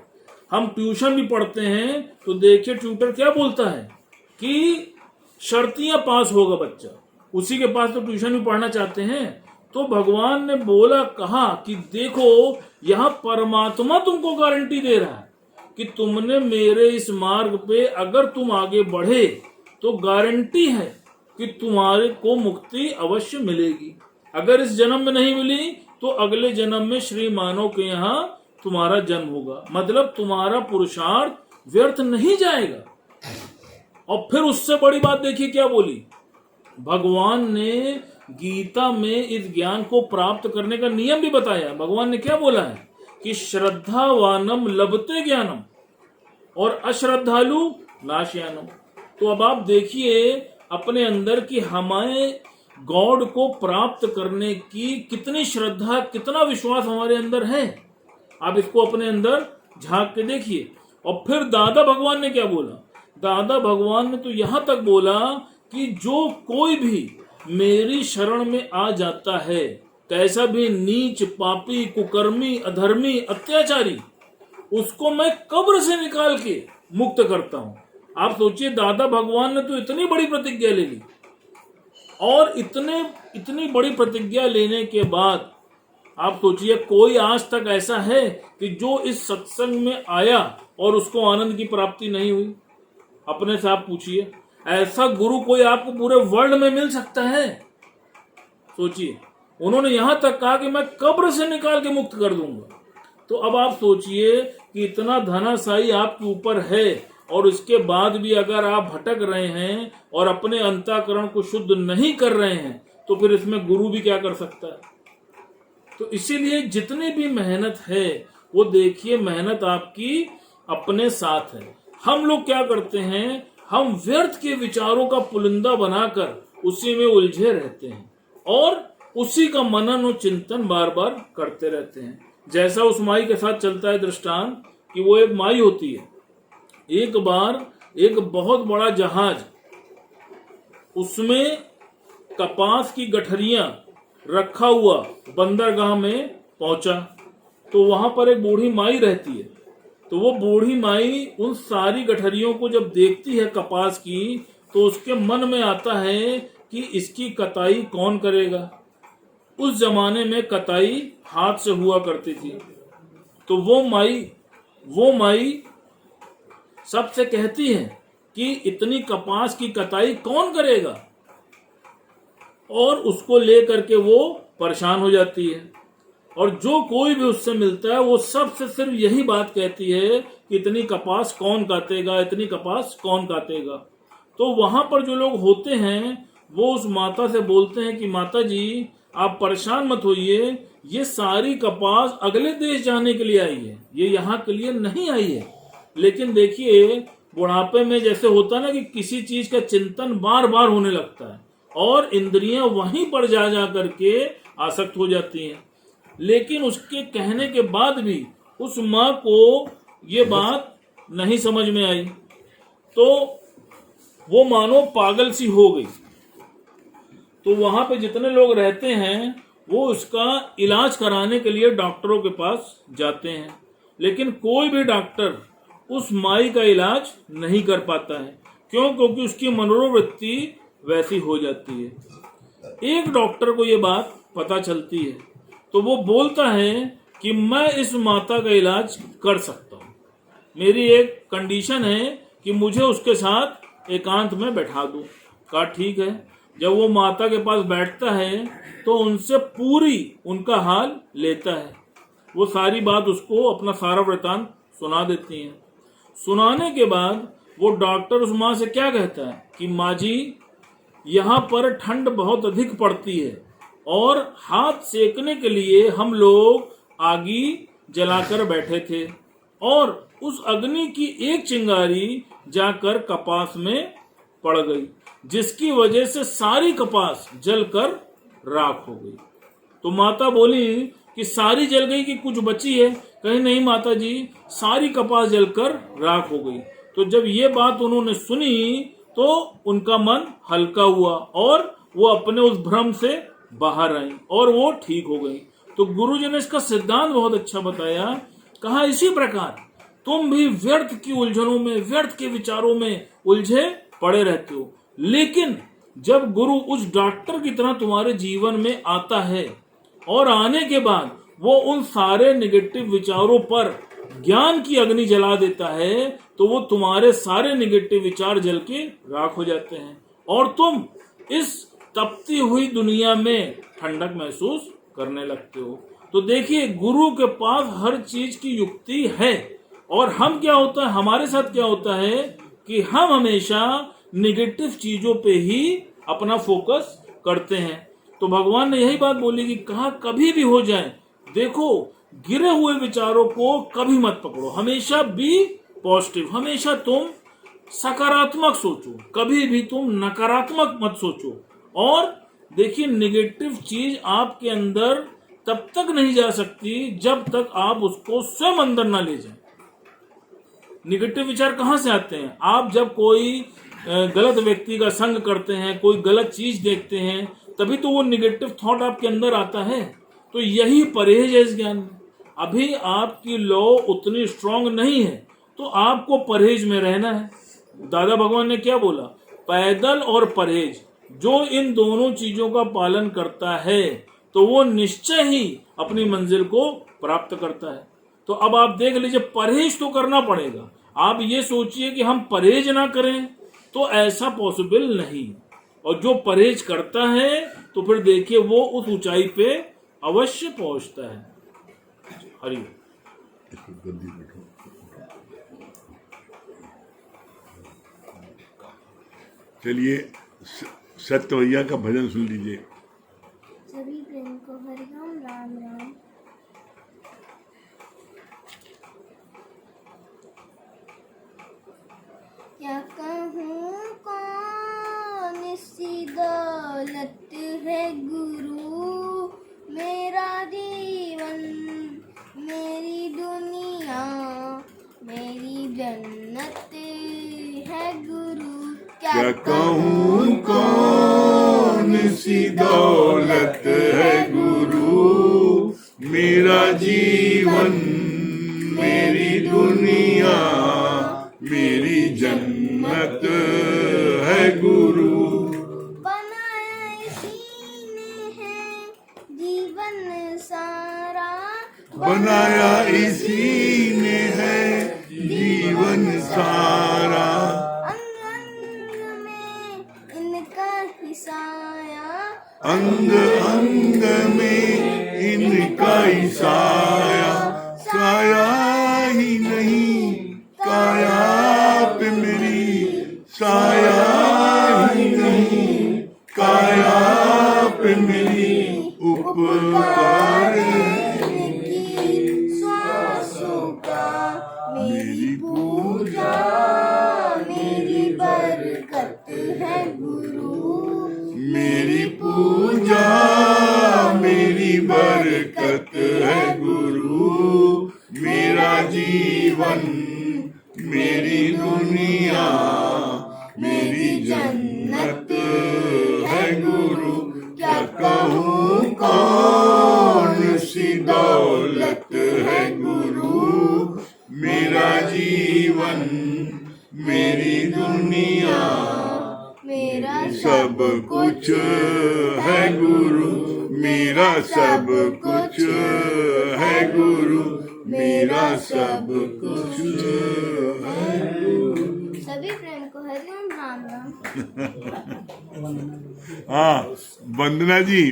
हम ट्यूशन भी पढ़ते हैं तो देखिए ट्यूटर क्या बोलता है कि शर्तियां पास होगा बच्चा, उसी के पास तो ट्यूशन भी पढ़ना चाहते हैं। तो भगवान ने बोला, कहा कि देखो यहाँ परमात्मा तुमको गारंटी दे रहा है कि तुमने मेरे इस मार्ग पे अगर तुम आगे बढ़े तो गारंटी है कि तुम्हारे को मुक्ति अवश्य मिलेगी। अगर इस जन्म में नहीं मिली तो अगले जन्म में श्री मानव के यहाँ तुम्हारा जन्म होगा, मतलब तुम्हारा पुरुषार्थ व्यर्थ नहीं जाएगा। और फिर उससे बड़ी बात देखिए क्या बोली भगवान ने, गीता में इस ज्ञान को प्राप्त करने का नियम भी बताया। भगवान ने क्या बोला है कि श्रद्धावानम लभते ज्ञानम और अश्रद्धालु नाशयानम। तो अब आप देखिए अपने अंदर की हमें गॉड को प्राप्त करने की कितनी श्रद्धा, कितना विश्वास हमारे अंदर है। आप इसको अपने अंदर झांक के देखिए। और फिर दादा भगवान ने क्या बोला? दादा भगवान ने तो यहां तक बोला कि जो कोई भी मेरी शरण में आ जाता है, कैसा भी नीच, पापी, कुकर्मी, अधर्मी, अत्याचारी, उसको मैं कब्र से निकाल के मुक्त करता हूं। आप सोचिए, दादा भगवान ने तो इतनी बड़ी प्रतिज्ञा ले ली, और इतनी बड़ी प्रतिज्ञा लेने के बाद आप सोचिए कोई आज तक ऐसा है कि जो इस सत्संग में आया और उसको आनंद की प्राप्ति नहीं हुई? अपने से आप पूछिए, ऐसा गुरु कोई आपको पूरे वर्ल्ड में मिल सकता है? सोचिए, उन्होंने यहां तक कहा कि मैं कब्र से निकाल के मुक्त कर दूंगा। तो अब आप सोचिए कि इतना धनाशाही आपके ऊपर है, और इसके बाद भी अगर आप भटक रहे हैं और अपने अंतःकरण को शुद्ध नहीं कर रहे हैं, तो फिर इसमें गुरु भी क्या कर सकता है? तो इसीलिए जितनी भी मेहनत है वो देखिए, मेहनत आपकी अपने साथ है। हम लोग क्या करते हैं, हम व्यर्थ के विचारों का पुलिंदा बनाकर उसी में उलझे रहते हैं और उसी का मनन और चिंतन बार बार करते रहते हैं। जैसा उस माई के साथ चलता है दृष्टांत कि वो एक माई होती है, एक बार एक बहुत बड़ा जहाज, उसमें कपास की गठरियां रखा हुआ बंदरगाह में पहुंचा। तो वहां पर एक बूढ़ी माई रहती है। तो वो बूढ़ी माई उन सारी गठरियों को जब देखती है कपास की, तो उसके मन में आता है कि इसकी कताई कौन करेगा। उस जमाने में कताई हाथ से हुआ करती थी। तो वो माई सबसे कहती है कि इतनी कपास की कताई कौन करेगा, और उसको लेकर के वो परेशान हो जाती है। और जो कोई भी उससे मिलता है वो सबसे सिर्फ यही बात कहती है कि इतनी कपास कौन काटेगा, इतनी कपास कौन काटेगा। तो वहां पर जो लोग होते हैं वो उस माता से बोलते हैं कि माता जी आप परेशान मत होइए, ये सारी कपास अगले देश जाने के लिए आई है, ये यहाँ के लिए नहीं आई है। लेकिन देखिए बुढ़ापे में जैसे होता है ना कि किसी चीज का चिंतन बार बार होने लगता है और इंद्रियां वहीं पर जा करके आसक्त हो जाती हैं। लेकिन उसके कहने के बाद भी उस माँ को ये बात नहीं समझ में आई। तो वो मानो पागल सी हो गई। तो वहां पे जितने लोग रहते हैं वो उसका इलाज कराने के लिए डॉक्टरों के पास जाते हैं, लेकिन कोई भी डॉक्टर उस माई का इलाज नहीं कर पाता है। क्यों? क्योंकि उसकी मनोवृत्ति वैसी हो जाती है। एक डॉक्टर को ये बात पता चलती है तो वो बोलता है कि मैं इस माता का इलाज कर सकता हूँ, मेरी एक कंडीशन है कि मुझे उसके साथ एकांत में बैठा दो। कहा ठीक है। जब वो माता के पास बैठता है तो उनसे पूरी उनका हाल लेता है। वो सारी बात उसको अपना सारा वृतांत सुना देती हैं। सुनाने के बाद वो डॉक्टर उस माँ से क्या कहता है कि माँ जी, यहाँ पर ठंड बहुत अधिक पड़ती है और हाथ सेकने के लिए हम लोग आगी जलाकर बैठे थे और उस अग्नि की एक चिंगारी जाकर कपास में पड़ गई, जिसकी वजह से सारी कपास जलकर राख हो गई। तो माता बोली कि सारी जल गई कि कुछ बची है? कहीं नहीं माता जी, सारी कपास जलकर राख हो गई। तो जब ये बात उन्होंने सुनी तो उनका मन हल्का हुआ और वो अपने उस भ्रम से बाहर आई और वो ठीक हो गई। तो गुरु जी ने इसका सिद्धांत बहुत अच्छा बताया। कहा इसी प्रकार तुम भी व्यर्थ की उलझनों में, व्यर्थ के विचारों में उलझे पड़े रहते हो, लेकिन जब गुरु उस डॉक्टर की तरह तुम्हारे जीवन में आता है और आने के बाद वो उन सारे नेगेटिव विचारों पर ज्ञान की अग्नि जला देता है तो वो तुम्हारे सारे नेगेटिव विचार जल के राख हो जाते हैं और तुम इस तपती हुई दुनिया में ठंडक महसूस करने लगते हो। तो देखिए, गुरु के पास हर चीज की युक्ति है और हम क्या होता है, हमारे साथ क्या होता है कि हम हमेशा निगेटिव चीजों पे ही अपना फोकस करते हैं। तो भगवान ने यही बात बोली कि कहा कभी भी हो जाए, देखो गिरे हुए विचारों को कभी मत पकड़ो, हमेशा बी पॉजिटिव, हमेशा तुम सकारात्मक सोचो, कभी भी तुम नकारात्मक मत सोचो। और देखिए, नेगेटिव चीज आपके अंदर तब तक नहीं जा सकती जब तक आप उसको स्वयं अंदर ना ले जाएं। निगेटिव विचार कहाँ से आते हैं? आप जब कोई गलत व्यक्ति का संग करते हैं, कोई गलत चीज देखते हैं, तभी तो वो निगेटिव थॉट आपके अंदर आता है। तो यही परहेज है इस ज्ञान में। अभी आपकी लौ उतनी स्ट्रांग नहीं है तो आपको परहेज में रहना है। दादा भगवान ने क्या बोला? पैदल और परहेज, जो इन दोनों चीजों का पालन करता है तो वो निश्चय ही अपनी मंजिल को प्राप्त करता है। तो अब आप देख लीजिए, परहेज तो करना पड़ेगा। आप ये सोचिए कि हम परहेज ना करें तो ऐसा पॉसिबल नहीं। और जो परहेज करता है तो फिर देखिए वो उस ऊंचाई पे अवश्य पहुंचता है। हरि चलिए सत्य भैया का भजन सुन लीजिए। सभी प्रेम को हरिओम राम राम। क्या कहूँ कौन सी दौलत है गुरु, मेरा जीवन मेरी दुनिया मेरी जन्नत है गुरु। क्या कहूँ कौन सी दौलत है गुरु, मेरा जीवन मेरी दुनिया मेरी जन्नत है गुरु। बनाया इसी ने है जीवन सारा, बनाया इसी ने है जीवन सारा, अंग अंग में इनका ही साया, साया ही नहीं काया पे मेरी, साया ही नहीं काया पे मेरी उपकार श्वासों का मेरी पूजा मेरी बरकत है गुरु, मेरी पूजा मेरी बरकत है गुरु। मेरा जीवन मेरी दुनिया मेरी जन्नत है गुरु, क्या कहूँ कौन सी दौलत है गुरु, मेरा जीवन मेरी दुनिया मेरा सब कुछ है गुरु, मेरा सब कुछ है गुरु, मेरा सब कुछ है गुरु। सभी प्रेम को हरिओम राम राम। हाँ वंदना जी,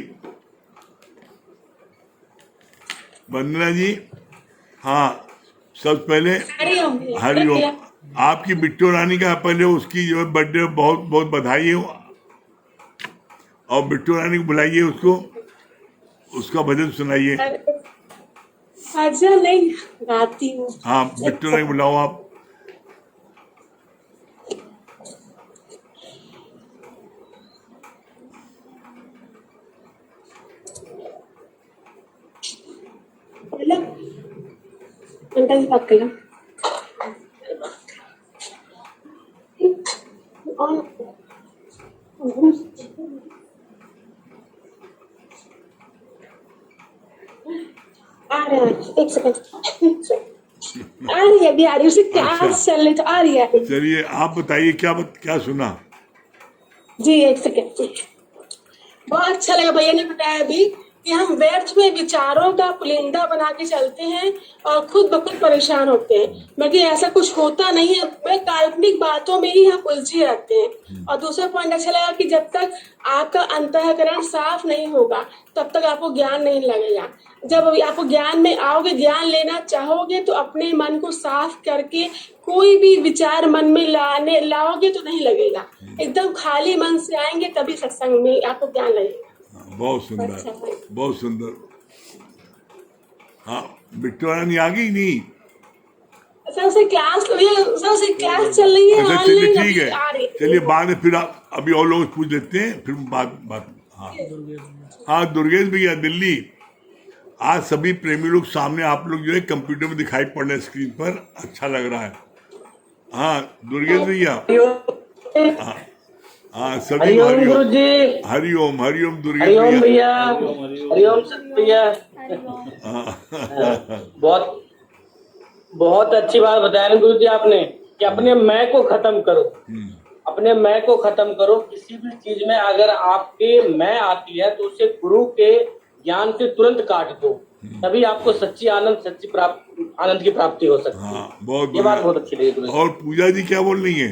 वंदना जी, हाँ सबसे पहले हरिओम। आपकी बिट्टू रानी का पहले उसकी जो बर्थडे बहुत बहुत बधाई है, और बिट्टू रानी को बुलाइए, उसको उसका भजन सुनाइए। भजन नहीं गाती हूँ। हाँ बिट्टू रानी बुलाओ आप। हेलो अंकल बात कर लो। आ रहे हैं, एक सेकंड आ रही है, अभी आ रही है, उसे क्लास अच्छा। चल रही तो आ रही है। चलिए आप बताइए क्या सुना। जी एक सेकंड। बहुत अच्छा लगा भैया ने बताया अभी कि हम व्यर्थ में विचारों का पुलिंदा बना के चलते हैं और खुद ब खुद परेशान होते हैं, बल्कि ऐसा कुछ होता नहीं है। भाई काल्पनिक बातों में ही हम उलझे रहते हैं। और दूसरा पॉइंट अच्छा लगा कि जब तक आपका अंतःकरण साफ नहीं होगा तब तक आपको ज्ञान नहीं लगेगा। जब अभी आपको ज्ञान में आओगे, ज्ञान लेना चाहोगे तो अपने मन को साफ करके कोई भी विचार मन में लाओगे तो नहीं लगेगा। एकदम खाली मन से आएंगे तभी सत्संग में आपको ज्ञान लगेगा। बहुत सुंदर, बहुत सुंदर। हाँ बिट्टू रानी आ गई नहीं? सबसे क्लास चल रही है। अच्छा चलिए ऑनलाइन ठीक है, आ रही है। चलिए बाद में फिर आप अभी और लोग पूछ लेते हैं, फिर बात। हाँ हाँ दुर्गेश भैया दिल्ली, आज सभी प्रेमी लोग सामने आप लोग जो है कंप्यूटर में दिखाई पड़ रहे हैं स्क्रीन पर, अच्छा लग रहा है। हाँ दुर्गेश भैया, हाँ सभी हरिओम गुरु जी। हरिओम हरिओम दुर्गेश हरिओम भैया। भैया। हरिओम सत भैया। बहुत बहुत अच्छी बात बताया गुरु जी आपने कि अपने मैं को खत्म करो। अपने मैं को खत्म करो। किसी भी चीज में अगर आपके मैं आती है तो उसे गुरु के ज्ञान से तुरंत काट दो, तभी आपको सच्ची आनंद की प्राप्ति हो सकती है। हाँ बहुत ये बात बहुत अच्छी लगी गुरु जी। और पूजा जी क्या बोल रही है?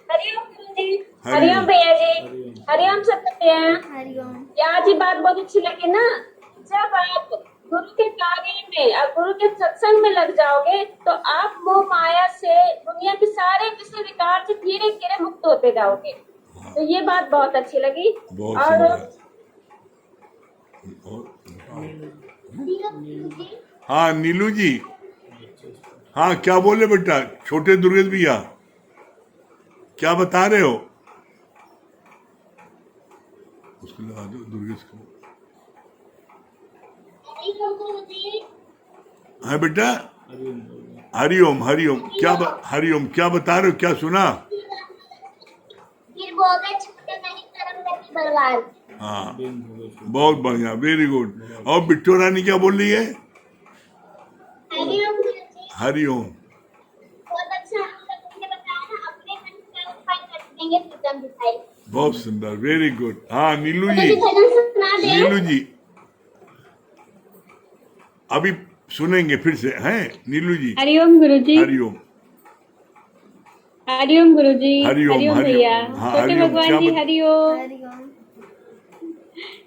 हरिओम गुरु जी। हरिओम भैया जी। हरिओम सत्य भैया। हरिओम। आज ही बात बहुत अच्छी लगी ना, जब आप गुरु के कार्य में और गुरु के सत्संग में लग जाओगे तो आप मोह माया से, दुनिया के सारे विषय विकार से धीरे धीरे मुक्त होते जाओगे। तो ये बात बहुत अच्छी लगी। बहुत और हाँ नीलू जी, हाँ क्या बोले बेटा? छोटे दुर्गेश भैया क्या बता रहे हो? उसको लगा दो दुर्गेश को। हाँ बेटा हरिओम हरिओम हरिओम क्या बता रहे हो, क्या सुना? फिर वो गए छोटे नहीं कर्म करके बलवान। हाँ बहुत बढ़िया, वेरी गुड। और बिट्टू रानी क्या बोल रही है? हरिओम गुरु जी। हरिओम। बहुत अच्छा आपने बताया ना, अपने मन का उपाय कर देंगे एकदम दिखाई। बहुत सुंदर, वेरी गुड। हाँ नीलू जी, मुझे भजन सुना दे। नीलू जी अभी सुनेंगे फिर से, हैं नीलू जी? हरिओम गुरु जी। हरिओम हरिओम गुरु जी। हरिओम हरिओम हरिओम। भैया। हाँ छोटे हरिओम भगवान क्या जी हरिओम। हरिओम।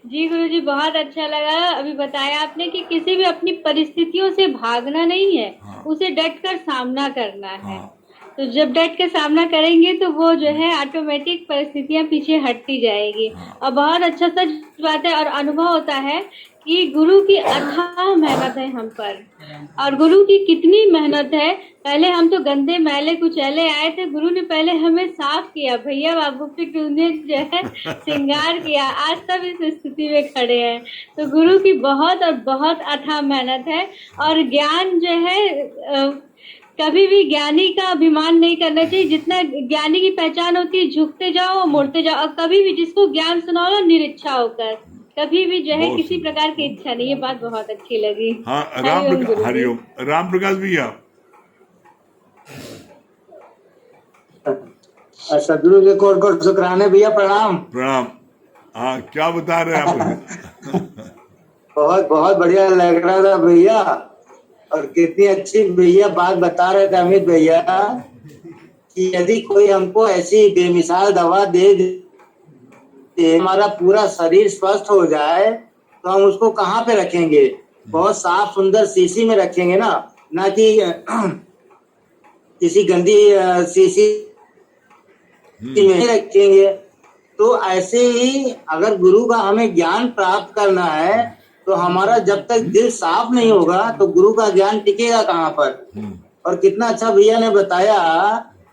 जी गुरु जी बहुत अच्छा लगा अभी बताया आपने कि किसी भी अपनी परिस्थितियों से भागना नहीं है, हाँ। उसे डट कर सामना करना है। हाँ तो जब डट कर सामना करेंगे तो वो जो है ऑटोमेटिक परिस्थितियां पीछे हटती जाएगी। और बहुत अच्छा सच बात है और अनुभव होता है कि गुरु की अथाह मेहनत है हम पर, और गुरु की कितनी मेहनत है। पहले हम तो गंदे मैले कुचैले आए थे, गुरु ने पहले हमें साफ किया, भैया बाबू फिर उन्हें जो है श्रृंगार किया, आज तब इस स्थिति में खड़े हैं। तो गुरु की बहुत और बहुत अथाह मेहनत है। और ज्ञान जो है कभी भी ज्ञानी का अभिमान नहीं करना चाहिए। जितना ज्ञानी की पहचान होती है, झुकते जाओ और मुड़ते जाओ, और कभी भी जिसको ज्ञान सुनाओ ना निरिच्छा होकर, कभी भी जो है बहुत किसी सुंदर। प्रकार की इच्छा नहीं। ये बात बहुत अच्छी लगी। हाँ हरिओम गुरु जी। हरिओम। राम प्रकाश भैया। सदगुरु के कोट शुक्राने भैया, प्रणाम। प्रणाम। हाँ, क्या बता रहे हैं आप? बहुत बहुत बढ़िया लग रहा था भैया, और कितनी अच्छी भैया बात बता रहे थे अमित भैया कि यदि कोई हमको ऐसी बेमिसाल दवा दे हमारा पूरा शरीर स्वस्थ हो जाए तो हम उसको कहाँ पे रखेंगे? बहुत साफ सुंदर शीशी में रखेंगे ना कि किसी गंदी शीशी में रखेंगे। तो ऐसे ही अगर गुरु का हमें ज्ञान प्राप्त करना है तो हमारा जब तक दिल साफ नहीं होगा तो गुरु का ज्ञान टिकेगा कहाँ पर? और कितना अच्छा भैया ने बताया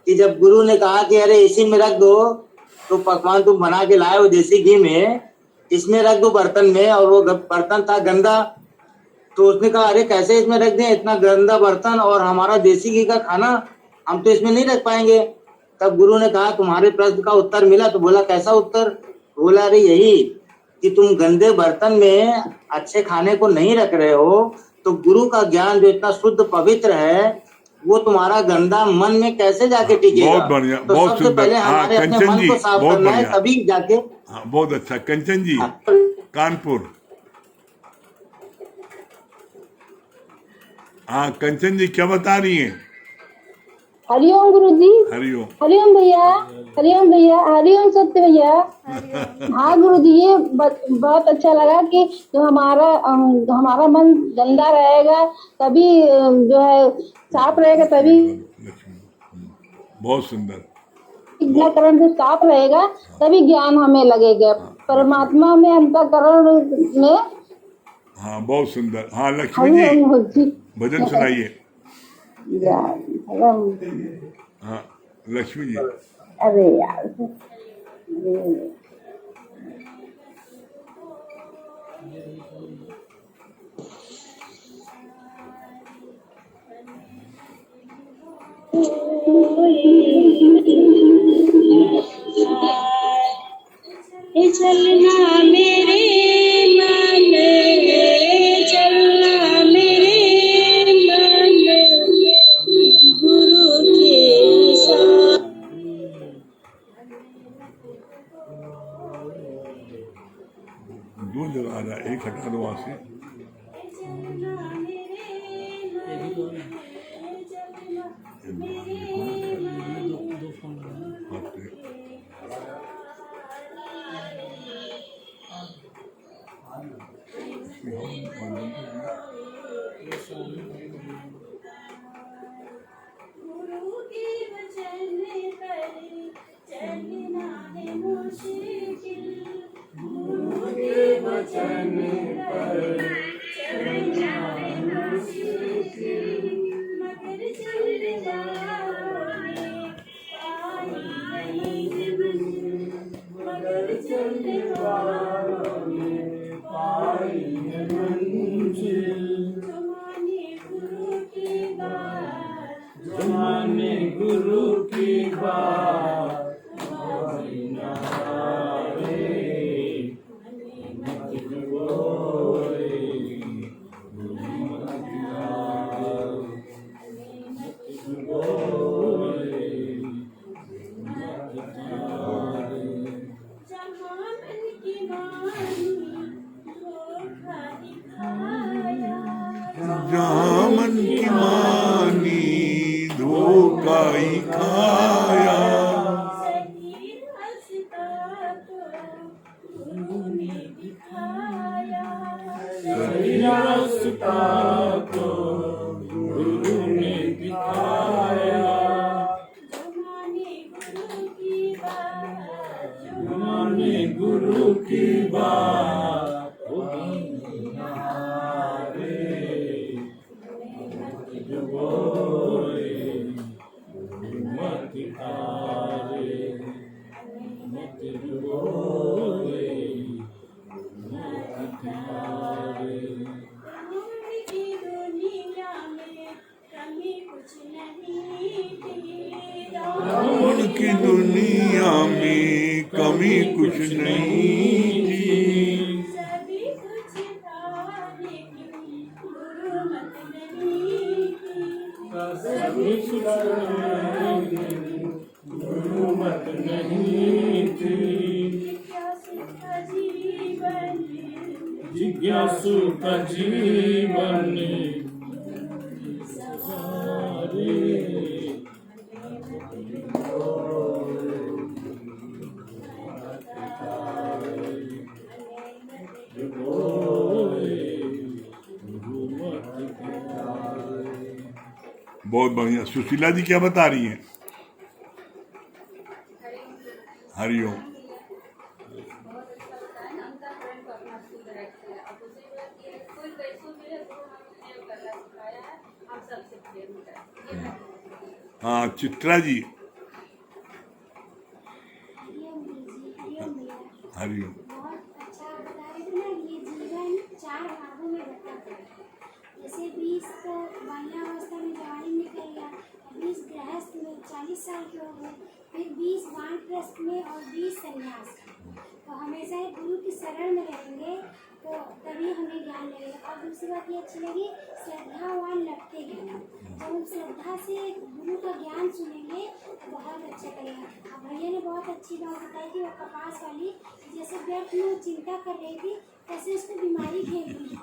कि जब गुरु ने कहा कि अरे इसी में रख दो, तो पकवान तुम बना के लाए हो देसी घी में, इसमें रख दो बर्तन में, और वो बर्तन था गंदा। तो उसने कहा अरे कैसे इसमें रख दें, इतना गंदा बर्तन और हमारा देसी घी का खाना, हम तो इसमें नहीं रख पाएंगे। तब गुरु ने कहा तुम्हारे प्रश्न का उत्तर मिला। तो बोला कैसा उत्तर? बोला अरे यही कि तुम गंदे बर्तन में अच्छे खाने को नहीं रख रहे हो, तो गुरु का ज्ञान जो इतना शुद्ध पवित्र है वो तुम्हारा गंदा मन में कैसे जाके टिकेगा? बहुत बढ़िया, तो बहुत सबसे सुंदर। पहले हाँ, हमारे अपने कंचन मन जी, को साफ बहुत करना है, बढ़िया। तभी जाके। हाँ, बहुत अच्छा। कंचन जी, कानपुर। हाँ कंचन जी, क्या बता रही हैं? हरिओम गुरु जी। हरिओम। हरिओम भैया। हरिओम भैया। हरिओम सत्य भैया। हाँ गुरु जी, ये बहुत अच्छा लगा कि जो हमारा मन गंदा रहेगा तभी जो है साफ रहेगा, तभी बहुत सुंदर। अंतःकरण से साफ रहेगा तभी ज्ञान हमें लगेगा परमात्मा में, अंतःकरण में। हाँ बहुत सुंदर। हाँ लक्ष्मी जी, भजन सुनाइए। हाँ लक्ष्मी जी। अरे यार, चलना मेरे मन, चलना मेरे मन, गुरु के साथ। दो जगह आ रहा है, एक हटा दो वहां से। जहाँ मन की मानी धोखा ही खाया। गुरु की बात की दुनिया में कमी कुछ नहीं थी। सभी कुछ था लेकिन गुरु मत नहीं थी। सभी कुछ था लेकिन गुरु मत नहीं थी। जिज्ञासु का जीवन जिज्ञासु का जीवन बहुत बढ़िया। सुशीला जी क्या बता रही हैं? हरिओम। हाँ चित्रा जी। हरिओम। बहुत अच्छा बता रहे थे ना, ये जीवन 4 भागों में बटा है। जैसे 20 तो बाल्यावस्था में जवानी निकल गया, 20 गृहस्थ में 40 साल के हो गए, फिर 20 वानप्रस्थ में और 20 संन्यास। तो हमेशा ही गुरु की शरण में रहेंगे तो तभी हमें ज्ञान लगेगा। और दूसरी बात ये अच्छी लगी, श्रद्धावान लगते हैं। जब हम श्रद्धा से गुरु का ज्ञान सुनेंगे तो बहुत अच्छा लगेगा। अब भैया ने बहुत अच्छी बात बताई कि वो कपास वाली, जैसे व्यर्थ में चिंता कर रही थी तैसे उसको बीमारी घेर ली।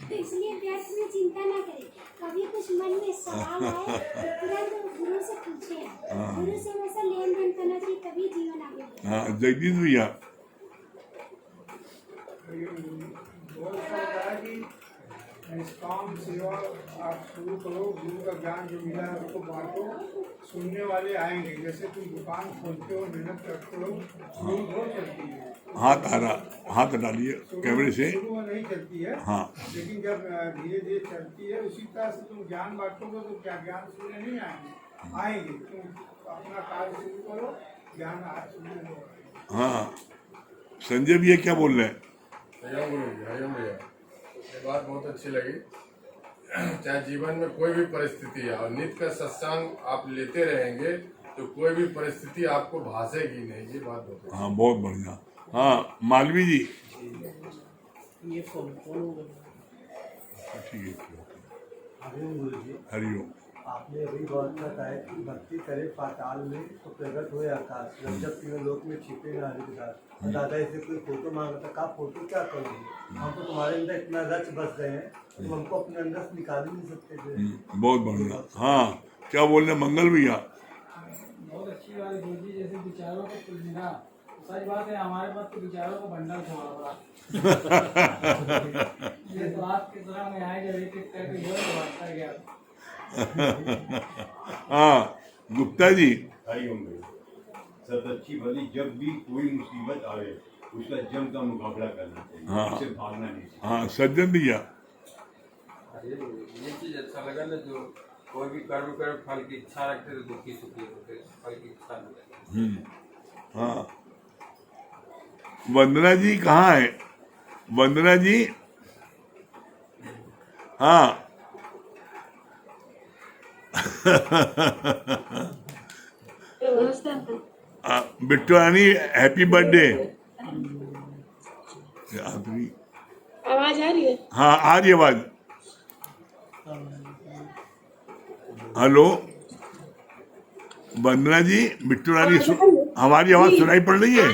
तो इसलिए व्यर्थ में चिंता ना करें, कभी कुछ मन में सवाल आए तो तुरंत गुरु से पूछे। गुरु से हमेशा लेन देन करना चाहिए, तभी जीवन आगे बढ़ेगा। हाँ जगदीश भैया। बहुत अच्छा बताया कि निष्काम सेवा आप शुरू करो, गुरु का ज्ञान जो मिला है उसको बांटो, सुनने वाले आएंगे। जैसे तुम दुकान खोलते हो, मेहनत करते हो, शुरू बहुत चलती है। हाथ हटा लिए कैमरे से। शुरू में नहीं चलती है, हाँ लेकिन जब धीरे धीरे चलती है, उसी तरह से तुम ज्ञान बांटोगे तो क्या ज्ञान सुनने नहीं आएंगे। तुम अपना कार्य शुरू करो, ज्ञान सुनने लगेगा। हाँ संजय भैया क्या बोल रहे हैं? हरिओम गुरु जी, हरिओम भैया। ये बात बहुत अच्छी लगी। चाहे जीवन में कोई भी परिस्थिति है और नित्य का सत्संग आप लेते रहेंगे तो कोई भी परिस्थिति आपको भासेगी नहीं। ये बात बहुत। हाँ बहुत बढ़िया। हाँ मालवी जी। ये फोन ठीक है। हरिओम गुरु जी। हरिओम। आपने अभी बहुत बताया कि भक्ति करे पाताल में तो प्रकट हुए आकाश, जब तीनों लोक में छिपे नारी के साथ। दादा ऐसे कोई फोटो मांगा था, कहा फोटो क्या करोगे, हम तो तुम्हारे अंदर इतना रच बस गए हैं, तुम हमको अपने अंदर से निकाल ही नहीं सकते थे। बहुत बढ़िया। हाँ क्या बोल रहे मंगल भैया? बहुत अच्छी बात है गुरु जी, जैसे विचारों को सुलझना। सच बात है, हमारे पास तो विचारों का भंडार थोड़ा बड़ा। ये तो आपकी तरह में आए जब एक एक करके जो है बढ़ता गया। हाँ गुप्ता जी। सब अच्छी भली, जब भी कोई मुसीबत आए उसका जम का मुकाबला करना चाहिए। हाँ उससे भागना नहीं चाहिए। हाँ सज्जन भैया। ये चीज अच्छा लगा ना, जो कोई भी कर्म करे फल की इच्छा रखते तो दुखी सुखी होते, फल की इच्छा नहीं रखते। हाँ वंदना जी कहाँ है? वंदना जी। हाँ बिट्टू रानी हैप्पी बर्थडे। आवाज आ रही है? हाँ आ रही आवाज। हेलो वंदना जी, बिट्टू रानी हमारी आवाज सुनाई पड़ रही है?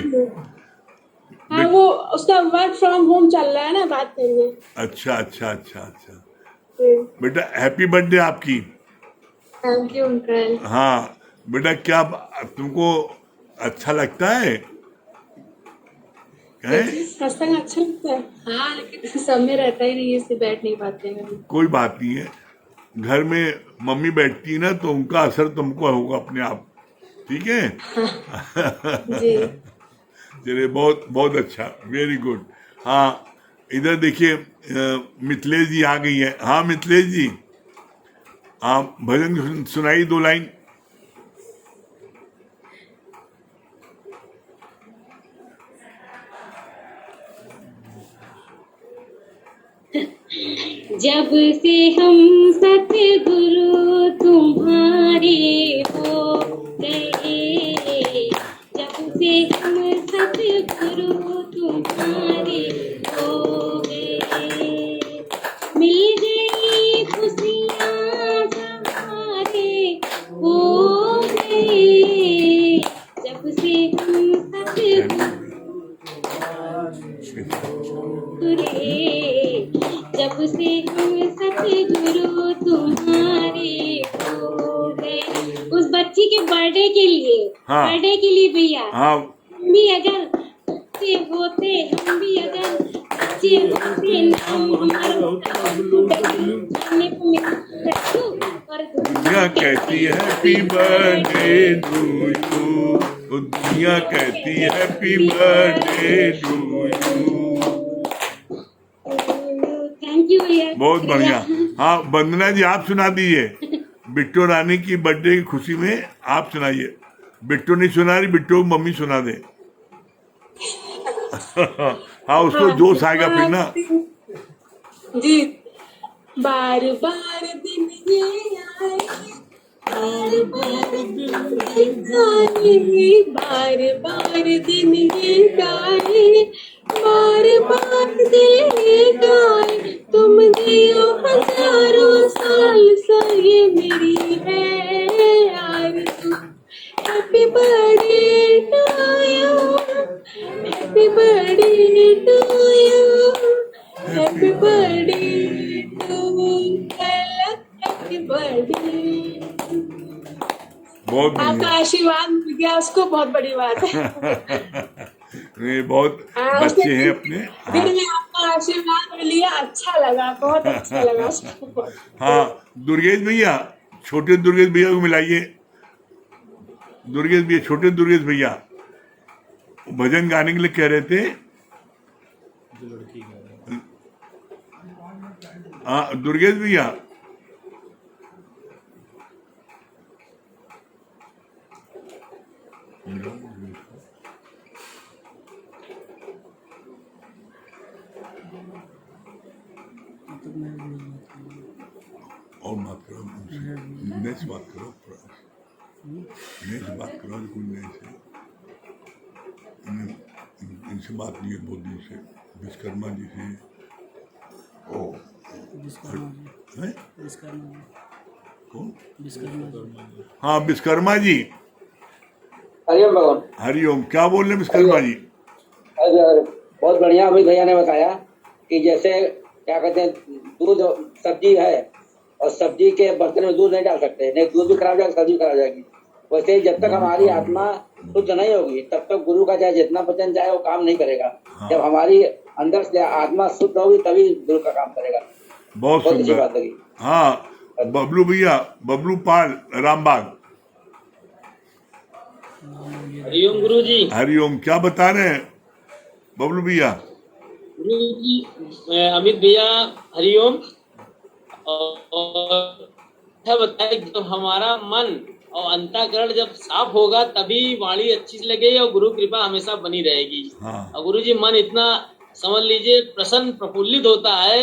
हाँ वो उसका वर्क फ्रॉम होम चल रहा है ना, बात करिए। अच्छा अच्छा अच्छा अच्छा। बेटा हैप्पी बर्थडे आपकी। Thank you uncle. हाँ बेटा, क्या तुमको अच्छा लगता है? सत्संग अच्छा लगता है? हाँ लेकिन सब में रहता ही नहीं है, इससे बैठ नहीं पाते हैं। कोई बात नहीं है, घर में मम्मी बैठती है ना तो उनका असर तुमको होगा अपने आप। ठीक है। जी चलिए बहुत बहुत अच्छा, वेरी गुड। हाँ इधर देखिए मिथिलेश जी आ गई है। हाँ मिथिलेश जी, आप भजन सुनाई 2 लाइन। जब से हम सतगुरु तुम्हारे हो गए से हम सतगुरु तुम्हारे हो गए, मिल गई खुशियाँ हमारे हो गए, जब से हम जब से हम सतगुरु तुम्हारे हो गए। उस बच्ची के बर्थडे के लिए, हाँ। बर्थडे के लिए भैया, हाँ हम भी अगर बच्चे होते, हम भी अगर बच्चे होते, नाम हमारा जानने को मिलता और दुनिया कहती है हैप्पी बर्थडे टू यू, दुनिया कहती है happy birthday to you. Thank you भैया। बहुत बढ़िया। हाँ वंदना जी आप सुना दीजिए बिट्टू रानी की बर्थडे की खुशी में, आप सुनाइए। बिट्टू नहीं सुना रही, बिट्टू की मम्मी सुना दे। हाँ उसको जोश आएगा फिर ना जी। बार बार दिन ये आए, बार बार दिन ये गाए, बार बार दिन ये गाए, बार बार दिल ये गाए, तुम जियो हजारों साल सा ये मेरी है आरज़ू। Happy birthday to you, happy birthday to you, happy birthday to happy birthday. बहुत आपका आशीर्वाद मिल गया उसको, बहुत बड़ी बात है। ये बहुत बच्चे हैं अपने। दिन में आपका आशीर्वाद मिल गया, अच्छा लगा, बहुत अच्छा लगा उसको। हाँ दुर्गेश भैया, छोटे दुर्गेश भैया को मिलाइए। दुर्गेश भैया, छोटे दुर्गेश भैया भजन गाने के लिए कह रहे थे। हाँ दुर्गेश भैया, और बात करो नए से बात करो, नए से बात करो, कोई नए से इनसे बात नहीं है बहुत दिन से, विश्वकर्मा जी से। ओ कौन? हाँ विश्वकर्मा जी। हरिओम भगवान। हरिओम, क्या बोल रहे विश्वकर्मा जी? बहुत बढ़िया। अभी भैया ने बताया कि जैसे क्या कहते हैं, दूध सब्जी है और सब्जी के बर्तन में दूध नहीं डाल सकते, नहीं दूध भी खराब जाएगा, सब्जी खराब जाएगी। वैसे ही जब तक हमारी आत्मा शुद्ध नहीं होगी तब तक गुरु का चाहे जितना वचन चाहे वो काम नहीं करेगा। हाँ। जब हमारी अंदर से आत्मा शुद्ध होगी तभी गुरु का काम करेगा। बहुत अच्छी बात लगी। हाँ बबलू भैया, बबलू पाल रामबाग। हरिओम गुरु जी। हरिओम, क्या बता रहे हैं बबलू भैया? गुरु जी, अमित भैया हरिओम। और बताए जब हमारा मन और अंतःकरण जब साफ होगा तभी वाणी अच्छी लगेगी और गुरु कृपा हमेशा बनी रहेगी। हाँ। और गुरु जी मन इतना समझ लीजिए प्रसन्न प्रफुल्लित होता है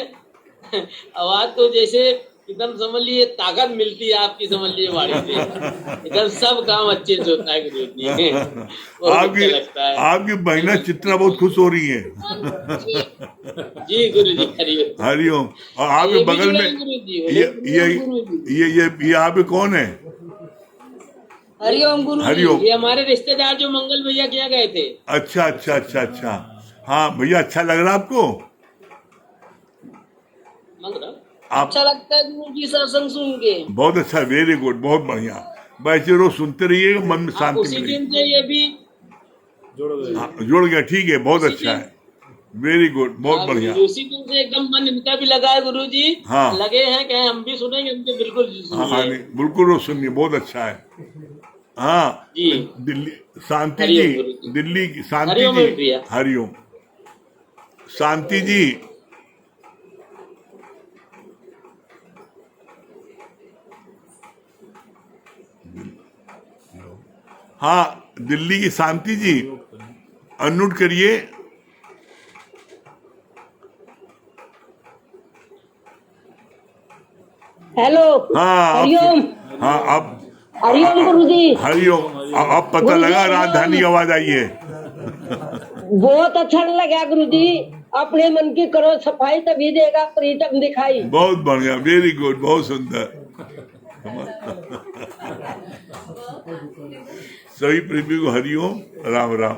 आवाज तो जैसे एकदम समझ लीजिए ताकत मिलती है आपकी, समझ लीजिए वाणी से एकदम सब काम अच्छे से होता है गुरु जी। आपकी लगता है। आपकी बहना चित्रा बहुत खुश हो रही है। जी गुरु जी हरिओम। हरिओम। और आपके बगल में ये आप कौन है? हरिओम गुरु हरिओम। ये हमारे रिश्तेदार जो मंगल भैया किया गए थे। अच्छा अच्छा अच्छा अच्छा। हाँ भैया, अच्छा लग रहा आपको? अच्छा लगता है गुरु जी सत्संग सुन के। बहुत अच्छा, वेरी गुड, बहुत बढ़िया। वैसे रोज सुनते रहिए, मन में शांति उसी दिन से ये भी जुड़ गया। ठीक है, बहुत अच्छा है, वेरी गुड, बहुत बढ़िया। उसी दिन से एकदम मन इनका भी लगा है गुरु जी। हाँ लगे हैं कहें हम भी सुनेंगे, हमसे बिल्कुल हाँ बिल्कुल रोज सुनिए, बहुत अच्छा है। हाँ जी। दिल्ली शांति जी, दिल्ली की शांति जी। हरिओम शांति जी। हाँ दिल्ली की शांति जी, अनम्यूट करिए। हेलो। हाँ हरिओम। हाँ अब हरिओम गुरु जी। हरिओम। अब पता लगा राजधानी की आवाज आई है। बहुत अच्छा लगा गुरुजी, अपने मन की करो सफाई तभी देगा प्रीतम दिखाई। बहुत बढ़िया, वेरी गुड, बहुत सुंदर। सभी प्रेमी को हरिओम, राम राम।